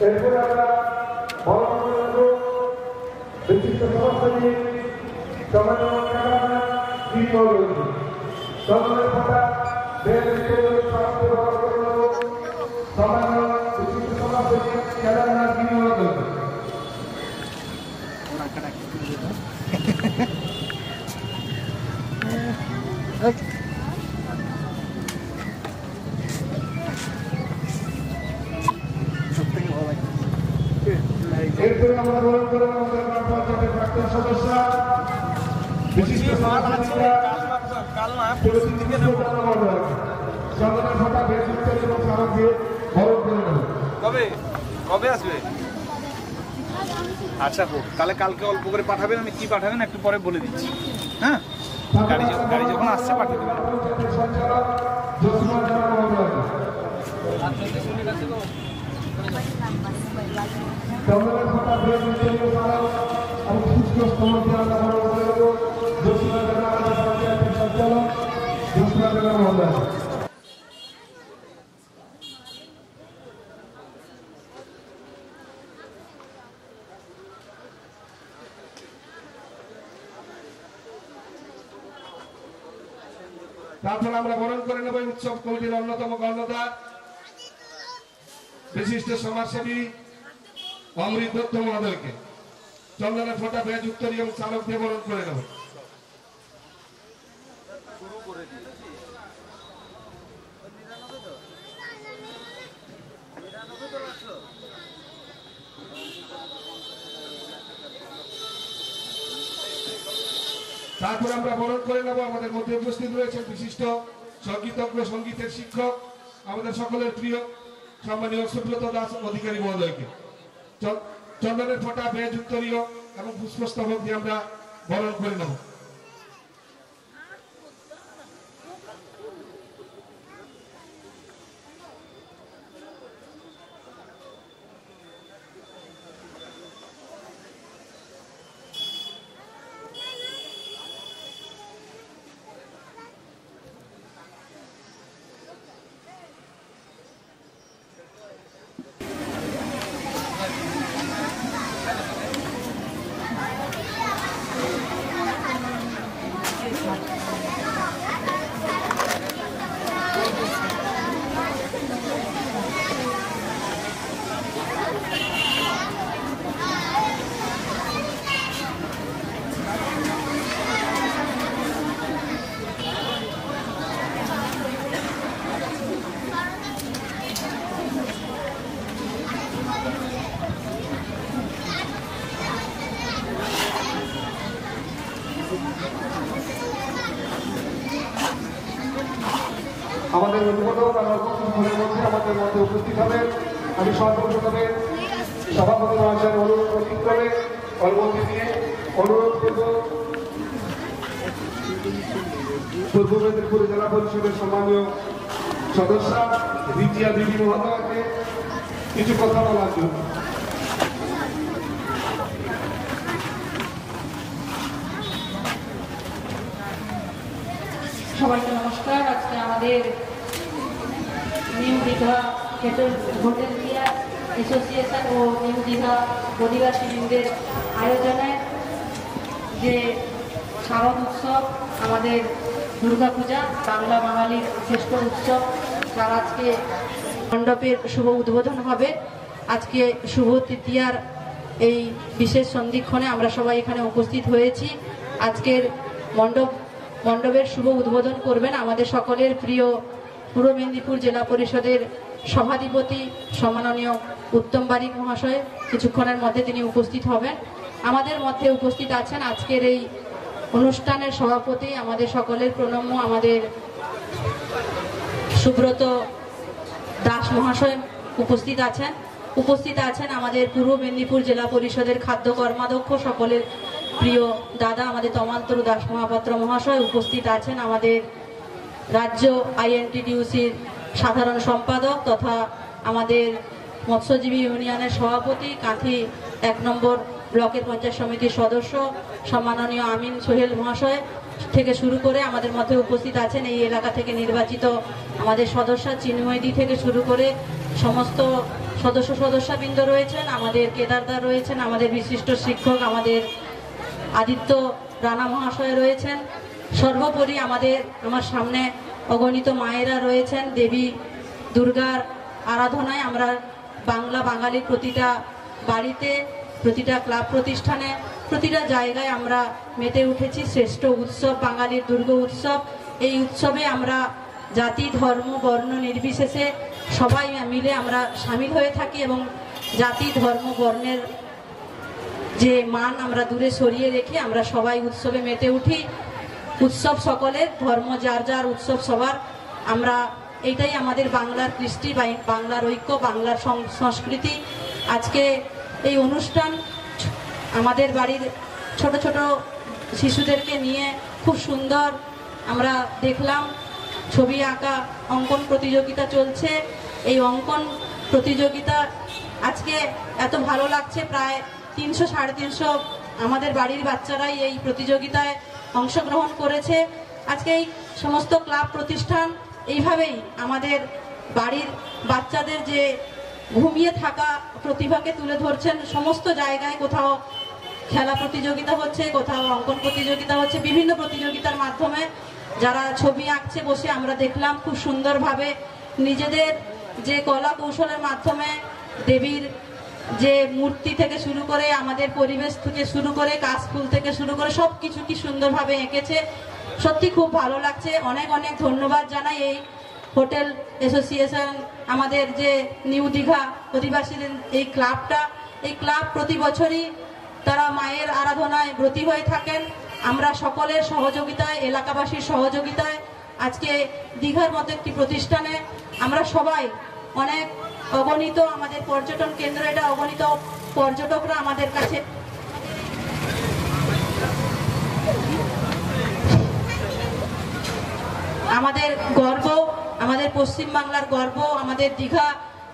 এরপরে আমরা বিশিষ্ট সমাজসেবী সমাজের কথা সামান্য বিশিষ্ট সমাজসেবী কেদারনাথ বিনিয়োগ এরপরে আমরা গ্রহণ করব আমাদের গ্রাম পঞ্চায়েতের প্রাক্তন সদস্য বিশিষ্ট সমাজসেবীরা চন্দনের ফোঁটা বেশযুক্ত এবং স্মারক দিয়ে বরণ করে নেব। কবে আসবে? আচ্ছা তাহলে কালকে অল্প করে পাঠাবেন, আমি কি পাঠাবেন একটু পরে বলে দিচ্ছি। হ্যাঁ, গাড়ি যখন আসছে পাঠিয়ে দেবেন। চন্দনের ফোঁটা বেশযুক্ত এবং স্মারক এবং সুস্থ স্তম্ভকে আমরা বরণ করে নেব। জোসনা জেলা পঞ্চায়েতের সঞ্চালক জোসনা জেলা মহোদয়। তারপর আমরা বরণ করে নেব উৎসব কমিটির অন্যতম কর্ণধার বিশিষ্ট সমাজসেবী অমৃত দত্ত মহোদয়কে চন্দনের ফোঁটা বেযুক্ত এবং চালক দিয়ে বরণ করে নেব। তারপর আমরা বরণ করে নেব আমাদের মধ্যে উপস্থিত রয়েছেন বিশিষ্ট সঙ্গীতজ্ঞ সঙ্গীতের শিক্ষক আমাদের সকলের প্রিয় সম্মানীয় সুব্রত দাস অধিকারী মহোদয়কে চন্দনের ফোঁটা বেযুক্ত এবং পুষ্পস্তবক দিয়ে আমরা বরণ করে নেব। আমাদের উদ্বোধক আমাদের মধ্যে উপস্থিত হবেন। আমি সর্বপ্রথমে সভাপতি মহাশয়ের অনুরোধ অতিক্রমে অনুমতি দিয়ে অনুরোধ করব পূর্ব মেদিনীপুর জেলা পরিষদের সম্মানীয় সদস্য রিজিয়া দেবী মহোদয়কে কিছু কথা বলার জন্য। সবাইকে নমস্কার। আজকে আমাদের নিউ দীঘা হোটেলিয়া অ্যাসোসিয়েশন ও নিউ দীঘা অধিবাসী বৃন্দের আয়োজনে যে শারদ উৎসব, আমাদের দুর্গাপূজা, বাংলা বাঙালির শ্রেষ্ঠ উৎসব, তার আজকে মণ্ডপের শুভ উদ্বোধন হবে। আজকে শুভ তৃতীয়ার এই বিশেষ সন্ধিক্ষণে আমরা সবাই এখানে উপস্থিত হয়েছি। আজকের মণ্ডপের শুভ উদ্বোধন করবেন আমাদের সকলের প্রিয় পূর্ব মেদিনীপুর জেলা পরিষদের সভাধিপতি সম্মাননীয় উত্তম বারিক মহাশয়। কিছুক্ষণের মধ্যে তিনি উপস্থিত হবেন। আমাদের মধ্যে উপস্থিত আছেন আজকের এই অনুষ্ঠানের সভাপতি, আমাদের সকলের প্রণম্য আমাদের সুব্রত দাস মহাশয় উপস্থিত আছেন আমাদের পূর্ব মেদিনীপুর জেলা পরিষদের খাদ্য কর্মাধ্যক্ষ সকলের প্রিয় দাদা আমাদের তমালতরু দাস মহাপাত্র মহাশয় উপস্থিত আছেন। আমাদের রাজ্য আইএনটিটিউসির সাধারণ সম্পাদক তথা আমাদের মৎস্যজীবী ইউনিয়নের সভাপতি, কাঁথি 1 নম্বর ব্লকের পঞ্চায়েত সমিতির সদস্য সম্মাননীয় আমিন সোহেল মহাশয় থেকে শুরু করে আমাদের মধ্যে উপস্থিত আছেন এই এলাকা থেকে নির্বাচিত আমাদের সদস্য চিন্ময়দি থেকে শুরু করে সমস্ত সদস্যবৃন্দ রয়েছেন, আমাদের কেদারদা রয়েছেন, আমাদের বিশিষ্ট শিক্ষক আমাদের আদিত্য রানা মহাশয় রয়েছেন, সর্বোপরি আমার সামনে অগণিত মায়েরা রয়েছেন। দেবী দুর্গার আরাধনায় আমরা বাঙালির প্রতিটা বাড়িতে, প্রতিটা ক্লাব প্রতিষ্ঠানে, প্রতিটা জায়গায় আমরা মেতে উঠেছি। শ্রেষ্ঠ উৎসব বাঙালির দুর্গা উৎসব। এই উৎসবে আমরা জাতি ধর্ম বর্ণ নির্বিশেষে সবাই মিলে আমরা সামিল হয়ে থাকি এবং জাতি ধর্ম বর্ণের যে মান আমরা দূরে সরিয়ে রেখে আমরা সবাই উৎসবে মেতে উঠি। উৎসব সকলের, ধর্ম যার যার, উৎসব সবার। আমরা এইটাই আমাদের বাংলার কৃষ্টি, বাংলার ঐক্য, বাংলার সংস্কৃতি। আজকে এই অনুষ্ঠান আমাদের বাড়ির ছোট ছোট শিশুদেরকে নিয়ে খুব সুন্দর আমরা দেখলাম। ছবি আঁকা অঙ্কন প্রতিযোগিতা চলছে। এই অঙ্কন প্রতিযোগিতা আজকে এত ভালো লাগছে, প্রায় 300-350 আমাদের বাড়ির বাচ্চারাই এই প্রতিযোগিতায় অংশগ্রহণ করেছে। আজকে এই সমস্ত ক্লাব প্রতিষ্ঠান এইভাবেই আমাদের বাড়ির বাচ্চাদের যে ঘুমিয়ে থাকা প্রতিভাকে তুলে ধরছেন। সমস্ত জায়গায় কোথাও খেলা প্রতিযোগিতা হচ্ছে, কোথাও অঙ্কন প্রতিযোগিতা হচ্ছে, বিভিন্ন প্রতিযোগিতার মাধ্যমে যারা ছবি আঁকছে বসে আমরা দেখলাম খুব সুন্দরভাবে নিজেদের যে কলা কৌশলের মাধ্যমে দেবীর যে মূর্তি থেকে শুরু করে আমাদের পরিবেশ থেকে শুরু করে কাশফুল থেকে শুরু করে সব কিছু কি সুন্দরভাবে এঁকেছে। সত্যি খুব ভালো লাগছে। অনেক অনেক ধন্যবাদ জানাই এই হোটেল অ্যাসোসিয়েশন, আমাদের যে নিউ দীঘা অধিবাসীদের এই ক্লাবটা। এই ক্লাব প্রতি বছরই তারা মায়ের আরাধনায় ব্রতী হয়ে থাকেন। আমরা সকলের সহযোগিতায়, এলাকাবাসীর সহযোগিতায় আজকে দীঘার মতো একটি প্রতিষ্ঠানে আমরা সবাই অনেক অগণিত, আমাদের পর্যটন কেন্দ্র এটা, অগণিত পর্যটকরা আমাদের কাছে আমাদের গর্ব, আমাদের পশ্চিমবাংলার গর্ব, আমাদের দীঘা।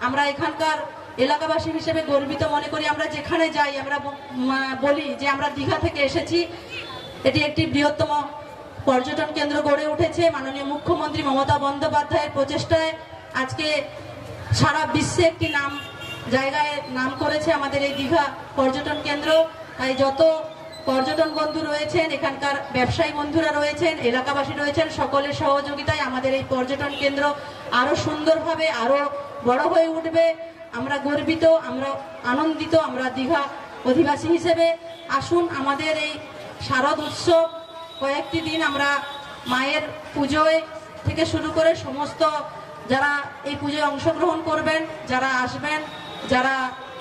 আমরা এখানকার এলাকাবাসী হিসেবে গর্বিত মনে করি। আমরা যেখানে যাই আমরা বলি যে আমরা দীঘা থেকে এসেছি। এটি একটি বৃহত্তম পর্যটন কেন্দ্র গড়ে উঠেছে মাননীয় মুখ্যমন্ত্রী মমতা বন্দ্যোপাধ্যায়ের প্রচেষ্টায়। আজকে সারা বিশ্বে একটি জায়গায় নাম করেছে আমাদের এই দীঘা পর্যটন কেন্দ্র। তাই যত পর্যটন বন্ধু রয়েছেন, এখানকার ব্যবসায়ী বন্ধুরা রয়েছেন, এলাকাবাসী রয়েছেন, সকলের সহযোগিতায় আমাদের এই পর্যটন কেন্দ্র আরো সুন্দরভাবে আরো বড় হয়ে উঠবে। আমরা গর্বিত, আমরা আনন্দিত, আমরা দীঘা অধিবাসী হিসেবে। আসুন আমাদের এই শারদ উৎসব কয়েকটি দিন আমরা মায়ের পুজোয় থেকে শুরু করে সমস্ত যারা এই পুজোয় অংশগ্রহণ করবেন, যারা আসবেন, যারা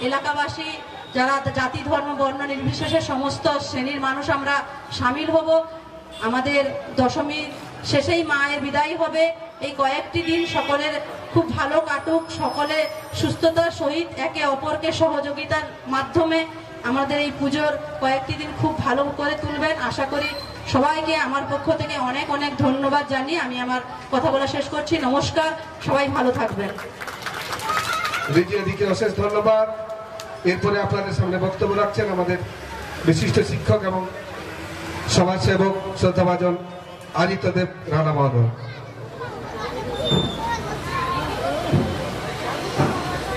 এলাকাবাসী, যারা জাতি ধর্ম বর্ণ নির্বিশেষে সমস্ত শ্রেণীর মানুষ আমরা সামিল হব। আমাদের দশমীর শেষেই মায়ের বিদায় হবে। এই কয়েকটি দিন সকলের খুব ভালো কাটুক, সকলে সুস্থতার সহিত একে অপরকে সহযোগিতার মাধ্যমে আমাদের এই পুজোর কয়েকটি দিন খুব ভালো করে তুলবেন। আশা করি সবাইকে আমার পক্ষ থেকে অনেক অনেক ধন্যবাদ জানিয়ে আমি আমার কথা বলা শেষ করছি। নমস্কার, সবাই ভালো থাকবেন। রিজিয়াদিকে অশেষ ধন্যবাদ। এরপরে আপনাদের সামনে বক্তব্য রাখছেন আমাদের বিশিষ্ট শিক্ষক এবং সমাজসেবক শ্রদ্ধাভাজন আদিত্যদেব রানা মহোদয়।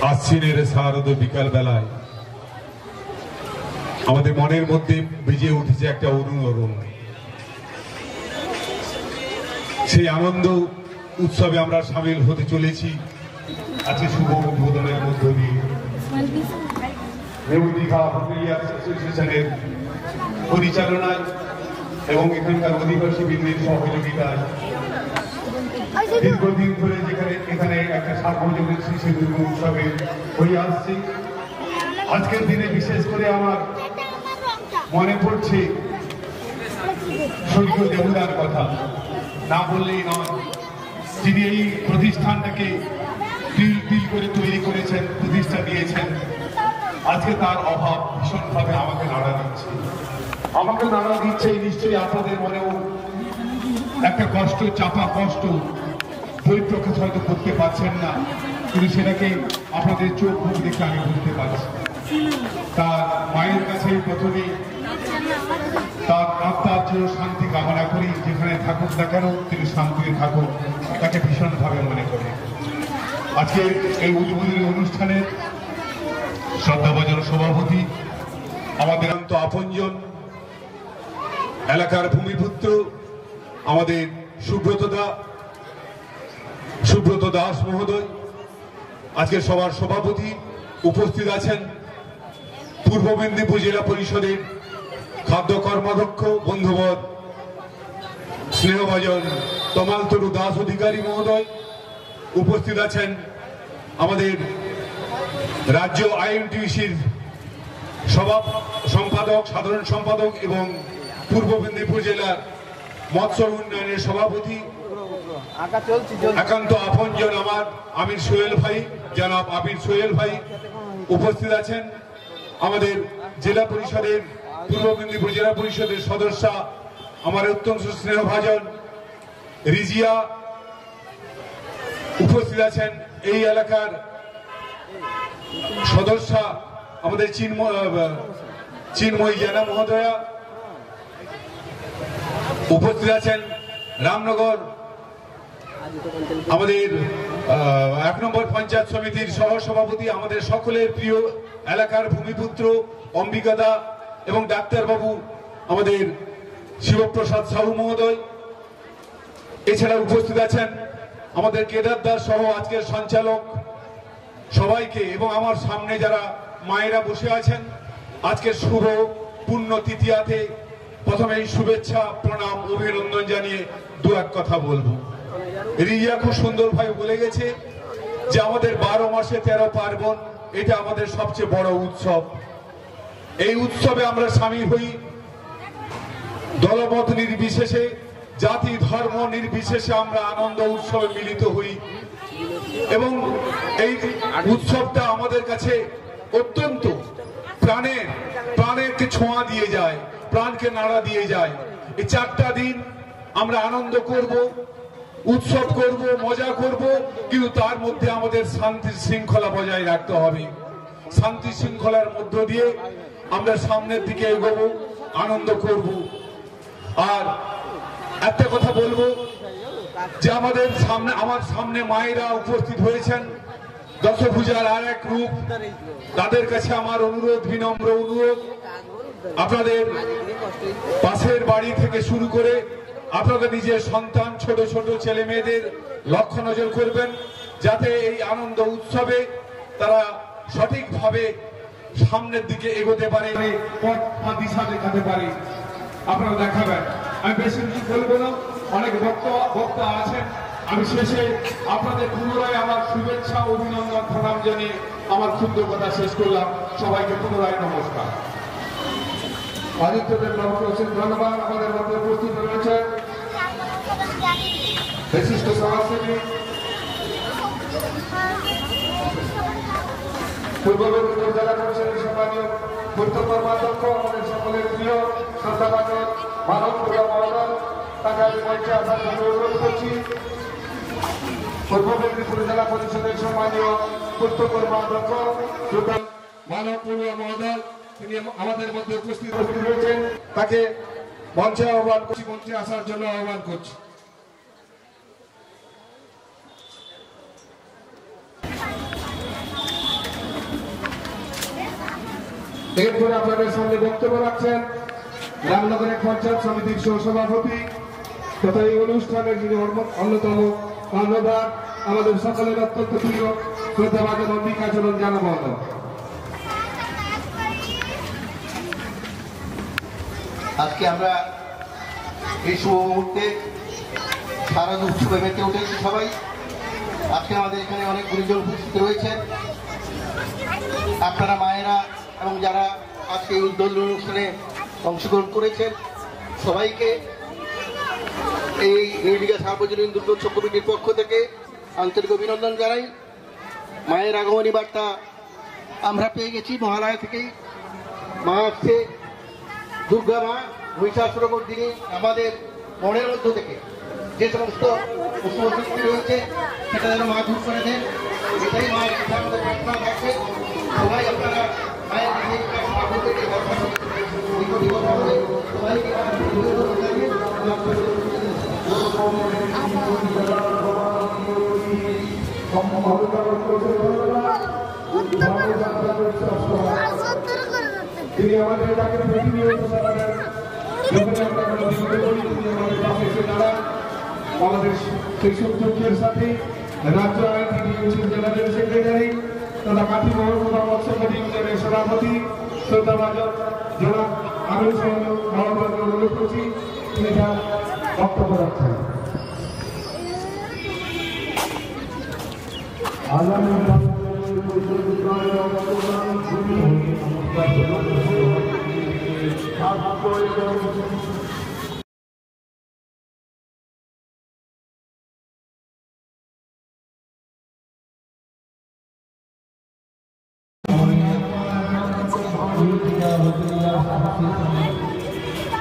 আশ্বিনের শারদ বিকাল বেলায় আমাদের মনের মধ্যে বেজে উঠেছে একটা অরুণ অরুণ। সেই আনন্দ উৎসবে আমরা সামিল হতে চলেছি। আজকে শুভ উদ্বোধনের মধ্য দিয়ে নিউ দীঘা অ্যাসোসিয়েশনের পরিচালনায় এবং এখানকার অধিবাসী বৃন্দের সহযোগিতায় দীর্ঘদিন ধরে এখানে একটা সার্বজনীন শিশু দুর্গ উৎসবে হয়ে আসছে। আজকের দিনে বিশেষ করে আমার মনে পড়ছে স্বর্গীয় দেবুদার কথা, না বললেই নয়। যিনি এই প্রতিষ্ঠানটাকে তিল তিল করে তৈরি করেছেন, প্রতিষ্ঠা দিয়েছেন। আজকে তার অভাব ভীষণভাবে আমাকে নাড়া দিচ্ছে। নিশ্চয়ই আপনাদের মনেও একটা কষ্ট, চাপা কষ্ট বই প্রকাশ হয়তো করতে পারছেন না, কিন্তু সেটাকে আপনাদের চোখ মুখ দেখে আমি বুঝতে পারছি। তার মায়ের কাছে প্রথমে তার আত্মার জন্য শান্তি কামনা করি। যেখানে থাকুক না কেন তিনি শান্তিতে থাকুক, তাকে ভীষণভাবে মনে করি। আজকের এই উদ্বোধনী অনুষ্ঠানের শ্রদ্ধাভাজন সভাপতি আমাদের আপনজন এলাকার ভূমিপুত্র আমাদের সুব্রত দাস মহোদয়, আজকের সভার সভাপতি উপস্থিত আছেন পূর্ব মেদিনীপুর জেলা পরিষদের খাদ্য কর্মাধ্যক্ষ বন্ধুবর স্নেহভাজন তমালতরু দাস অধিকারী মহোদয়, উপস্থিত আছেন আমাদের রাজ্য আইএনটিইউসির সম্পাদক, সাধারণ সম্পাদক এবং পূর্ব মেদিনীপুর জেলার মৎস্য উন্নয়নের সভাপতি একান্ত আপনজন আমার আমির সোহেল ভাই, জনাব আমির সোহেল ভাই, উপস্থিত আছেন আমাদের জেলা পরিষদের পূর্ব মেদিনীপুর জেলা পরিষদের সদস্যা আমার অত্যন্ত স্নেহভাজন রিজিয়া, উপস্থিত আছেন এই এলাকার সদস্যা আমাদের চিন্ময়ী জানা মহোদয়া, উপস্থিত আছেন রামনগর আমাদের 1 নম্বর পঞ্চায়েত সমিতির সহসভাপতি আমাদের সকলের প্রিয় এলাকার ভূমিপুত্র অম্বিকাদা এবং ডাক্তারবাবু আমাদের শিবপ্রসাদ সাহু মহোদয়। এছাড়া উপস্থিত আছেন আমাদের কেদার দাস সহ আজকের সঞ্চালক সবাইকে, এবং আমার সামনে যারা মায়েরা বসে আছেন আজকের শুভ পূর্ণ তৃতীয়াতে প্রথমেই শুভেচ্ছা প্রণাম অভিনন্দন জানিয়ে দু এক কথা বলবো। রিয়া খুব সুন্দরভাবে বলে গেছে যে আমাদের 12 মাসে 13 পার্বণ, এটা আমাদের সবচেয়ে বড় উৎসব। এই উৎসবে আমরা সামিল হই দলমত নির্বিশেষে, জাতি ধর্ম নির্বিশেষে আমরা আনন্দ উৎসবে মিলিত হই এবং এই উৎসবটা আমাদের কাছে অত্যন্ত প্রাণেরকে ছোঁয়া দিয়ে যায়, প্রাণকে নাড়া দিয়ে যায়। এই 4টা দিন আমরা আনন্দ করব, উৎসব করব, মজা করব, কিন্তু তার মধ্যে আমাদের শান্তি শৃঙ্খলা বজায় রাখতে হবে। শান্তি শৃঙ্খলার মধ্য দিয়ে আমরা সামনের দিকে এগোবো, আনন্দ করব। আর একটা কথা বলবো যে আমার সামনে মায়েরা উপস্থিত হয়েছেন, দশভূজার আর এক রূপ। তাদের কাছে আমার অনুরোধ, বিনম্র অনুরোধ, আপনাদের পাশের বাড়ি থেকে শুরু করে আপনাদের নিজের সন্তান, ছোট ছোট ছেলে মেয়েদের লক্ষ্য নজর করবেন, যাতে এই আনন্দ উৎসবে তারা সঠিকভাবে সামনের দিকে এগোতে পারে, পথ দিশা দেখাতে পারে। আপনারা দেখাবেন। আমি বেশি কিছু বলবো না, অনেক বক্তা আছেন। আমি শেষে আপনাদের পুনরায় আমার শুভেচ্ছা অভিনন্দন প্রণাম জানিয়ে আমার ক্ষুদ্র কথা শেষ করলাম। সবাইকে পুনরায় নমস্কার। আদিত্যদেব বাবুকে অশেষ ধন্যবাদ। আমাদের মধ্যে উপস্থিত রয়েছে বিশিষ্ট সমাজসেবী পূর্ব মেদিনীপুর জেলা পরিষদের সম্মানীয় পূর্ত কর্মাধ্যক্ষ আমাদের সকলের প্রিয় শ্রদ্ধাভাজন মানব পূজা মহোদয়, তাকে আমি মঞ্চে আসার জন্য অনুরোধ করছি। পূর্ব মেদিনীপুর জেলা পরিষদের সম্মানীয় পূর্ত কর্মাধ্যক্ষ মানব পূজা মহোদয়, তিনি আমাদের মধ্যে উপস্থিত রয়েছেন, তাকে মঞ্চে আহ্বান করছি, মঞ্চে আসার জন্য আহ্বান করছি। এরপরে আপনাদের সামনে বক্তব্য রাখছেন রামনগরের পঞ্চায়েত সমিতির সহসভাপতি তথা এই অনুষ্ঠানের যিনি অন্যতম কর্ণধার, আমাদের সকলের অত্যন্ত প্রিয় শ্রদ্ধাভাজন অম্বিকাচরণ জানা মহোদয়। আজকে আমরা এই শুভ মুহূর্তে শারদ উৎসবে মেতে উঠেছি সবাই। আজকে আমাদের এখানে অনেক গুরুজন উপস্থিত রয়েছেন। আপনারা মায়েরা এবং যারা আজকে এই উদ্বোধনী অনুষ্ঠানে অংশগ্রহণ করেছেন সবাইকে এই নির্বিঘা সার্বজনীন দুর্গোৎসব কমিটির পক্ষ থেকে আন্তরিক অভিনন্দন জানাই। মায়ের আগমনী বার্তা আমরা পেয়ে গেছি মহালয়া থেকেই। মা আসছে, দুর্গা মা মহিষাসুরমর্দিনী দিনে আমাদের মনের মধ্য থেকে যে সমস্ত অশুভশক্তি রয়েছে সেটা যেন মা দূর করে দেন, এটাই মায়ের কাছে আমাদের প্রার্থনা থাকবে। সবাই আপনারা মায়ের সবাইকে তিনি আমাদের তাকে প্রতিনিয়ত সারাবেন। যখন আমরা কোনো বিপদে পড়ি তিনি আমাদের পাশে এসে দাঁড়ান। আমাদের সেই সব দুঃখের সাথে রাজ্য আইনজীবী জেনারেল সেক্রেটারি তথা কাঠি মহকুমা মৎস্যকরী ইউনিয়নের সভাপতি শ্রদ্ধাভাজন জনাব আমির সাহেব মহম্মদকে অনুরোধ করছি তিনি তার বক্তব্য রাখছেন।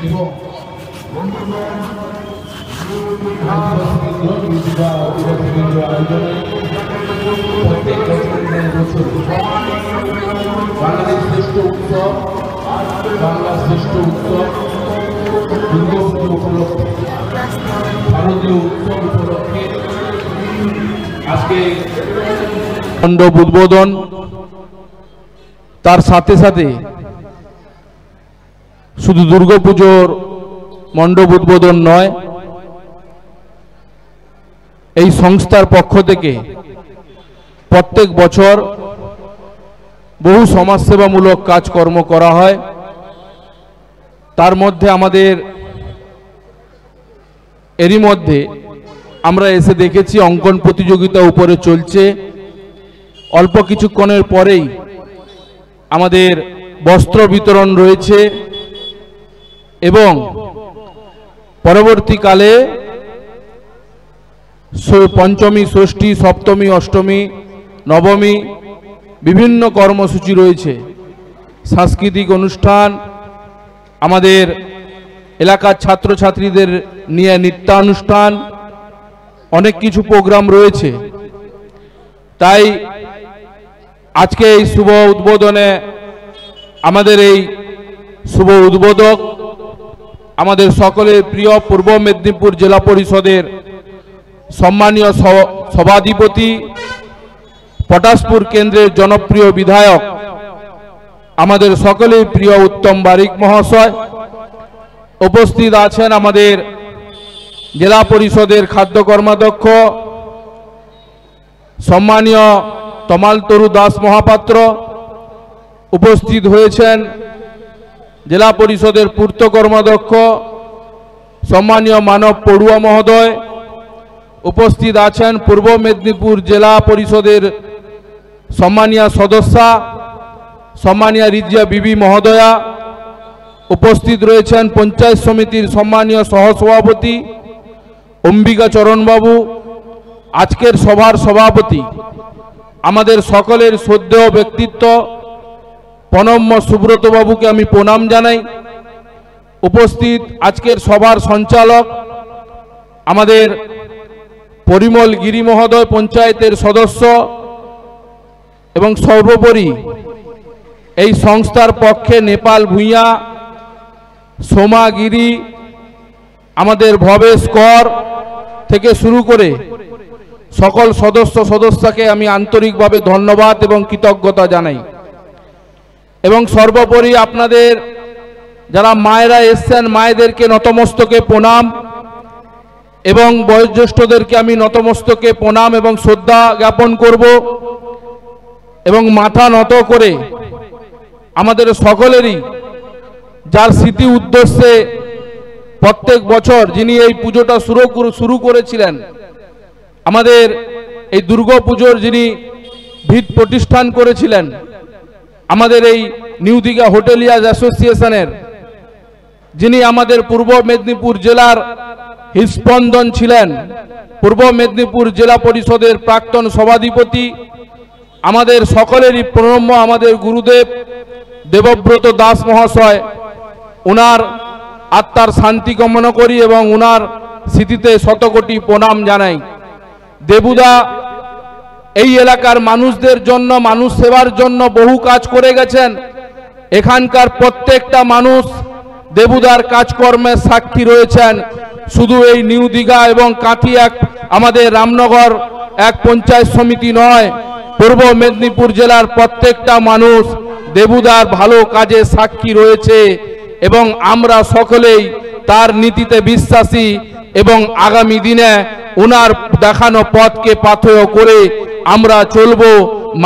এবং বাংলাদেশ শ্রেষ্ঠ উৎসব, বাংলার শ্রেষ্ঠ উৎসব দুর্গাপুজো উপলক্ষে, শারদীয় উৎসব উপলক্ষে আজকে মণ্ডপ উদ্বোধন, তার সাথে সাথে শুধু দুর্গাপুজোর মণ্ডপ উদ্বোধন নয়, এই সংস্থার পক্ষ থেকে প্রত্যেক বছর বহু সমাজসেবামূলক কাজকর্ম করা হয়। তার মধ্যে আমাদের এরই মধ্যে আমরা এসে দেখেছি অঙ্কন প্রতিযোগিতা উপরে চলছে। অল্প কিছুক্ষণের পরেই আমাদের বস্ত্র বিতরণ রয়েছে এবং পরবর্তীকালে পঞ্চমী, ষষ্ঠী, সপ্তমী, অষ্টমী, নবমী বিভিন্ন কর্মসূচি রয়েছে। সাংস্কৃতিক অনুষ্ঠান, আমাদের এলাকার ছাত্রছাত্রীদের নিয়ে নৃত্যানুষ্ঠান, অনেক কিছু প্রোগ্রাম রয়েছে। তাই আজকে এই শুভ উদ্বোধনে আমাদের এই শুভ উদ্বোধক আমাদের সকলের প্রিয় পূর্ব মেদিনীপুর জেলা পরিষদের সম্মানীয় সভাধিপতি, পটাশপুর কেন্দ্রের জনপ্রিয় বিধায়ক আমাদের সকলের প্রিয় উত্তম বারিক মহাশয়, উপস্থিত আছেন আমাদের জেলা পরিষদের খাদ্য কর্মাধ্যক্ষ সম্মানীয় তমালতরু দাস মহাপাত্র, উপস্থিত হয়েছেন জেলা পরিষদের পূর্ত কর্মাধ্যক্ষ সম্মানীয় মানব পড়ুয়া মহোদয়, উপস্থিত আছেন পূর্ব মেদিনীপুর জেলা পরিষদের সম্মানীয় সদস্যা সম্মানীয় রিজিয়া বিবি মহোদয়া, উপস্থিত রয়েছেন পঞ্চায়েত সমিতির সম্মানীয় সহসভাপতি অম্বিকা চরণবাবু, আজকের সভার সভাপতি আমাদের সকলের শ্রদ্ধেয় ব্যক্তিত্ব প্রণম্য সুব্রত বাবুকে আমি প্রণাম জানাই। উপস্থিত আজকের সভার সঞ্চালক আমাদের পরিমল গিরি মহোদয়, পঞ্চায়েতের সদস্য, এবং সর্বোপরি এই সংস্থার পক্ষে নেপাল ভূঁইয়া, সোমা গিরি, আমাদের ভবেশ কর থেকে শুরু করে সকল সদস্যকে আমি আন্তরিকভাবে ধন্যবাদ এবং কৃতজ্ঞতা জানাই। এবং সর্বোপরি আপনাদের যারা মায়েরা এসছেন মায়েদেরকে নতমস্তকে প্রণাম এবং বয়োজ্যেষ্ঠদেরকে আমি নতমস্তকে প্রণাম এবং শ্রদ্ধা জ্ঞাপন করব এবং মাথা নত করে আমাদের সকলেরই যার স্মৃতি উদ্দেশ্যে প্রত্যেক বছর যিনি এই পুজোটা শুরু করেছিলেন, আমাদের এই দুর্গা পুজোর যিনি ভিত প্রতিষ্ঠান করেছিলেন, আমাদের এই নিউ দীঘা হোটেলিয়ার্স অ্যাসোসিয়েশনের যিনি আমাদের পূর্ব মেদিনীপুর জেলার হৃৎস্পন্দন ছিলেন, পূর্ব মেদিনীপুর জেলা পরিষদের প্রাক্তন সভাধিপতি, আমাদের সকলেরই প্রণম্য আমাদের গুরুদেব দেবব্রত দাস মহাশয়, ওনার আত্মার শান্তি কামনা করি এবং ওনার স্মৃতিতে শতকোটি প্রণাম জানাই। দেবুদা এই এলাকার মানুষদের জন্য, মানুষ সেবার জন্য বহু কাজ করে গেছেন। এখানকার প্রত্যেকটা মানুষ দেবুদার কাজকর্মের সাক্ষী রয়েছেন। শুধু এই নিউ দীঘা এবং কাঁথি এক আমাদের রামনগর এক পঞ্চায়েত সমিতি নয়, পূর্ব মেদিনীপুর জেলার প্রত্যেকটা মানুষ দেবুদার ভালো কাজে সাক্ষী রয়েছে এবং আমরা সকলেই তার নীতিতে বিশ্বাসী এবং আগামী দিনে ওনার দেখানো পথকে পাথেয় করে আমরা চলব,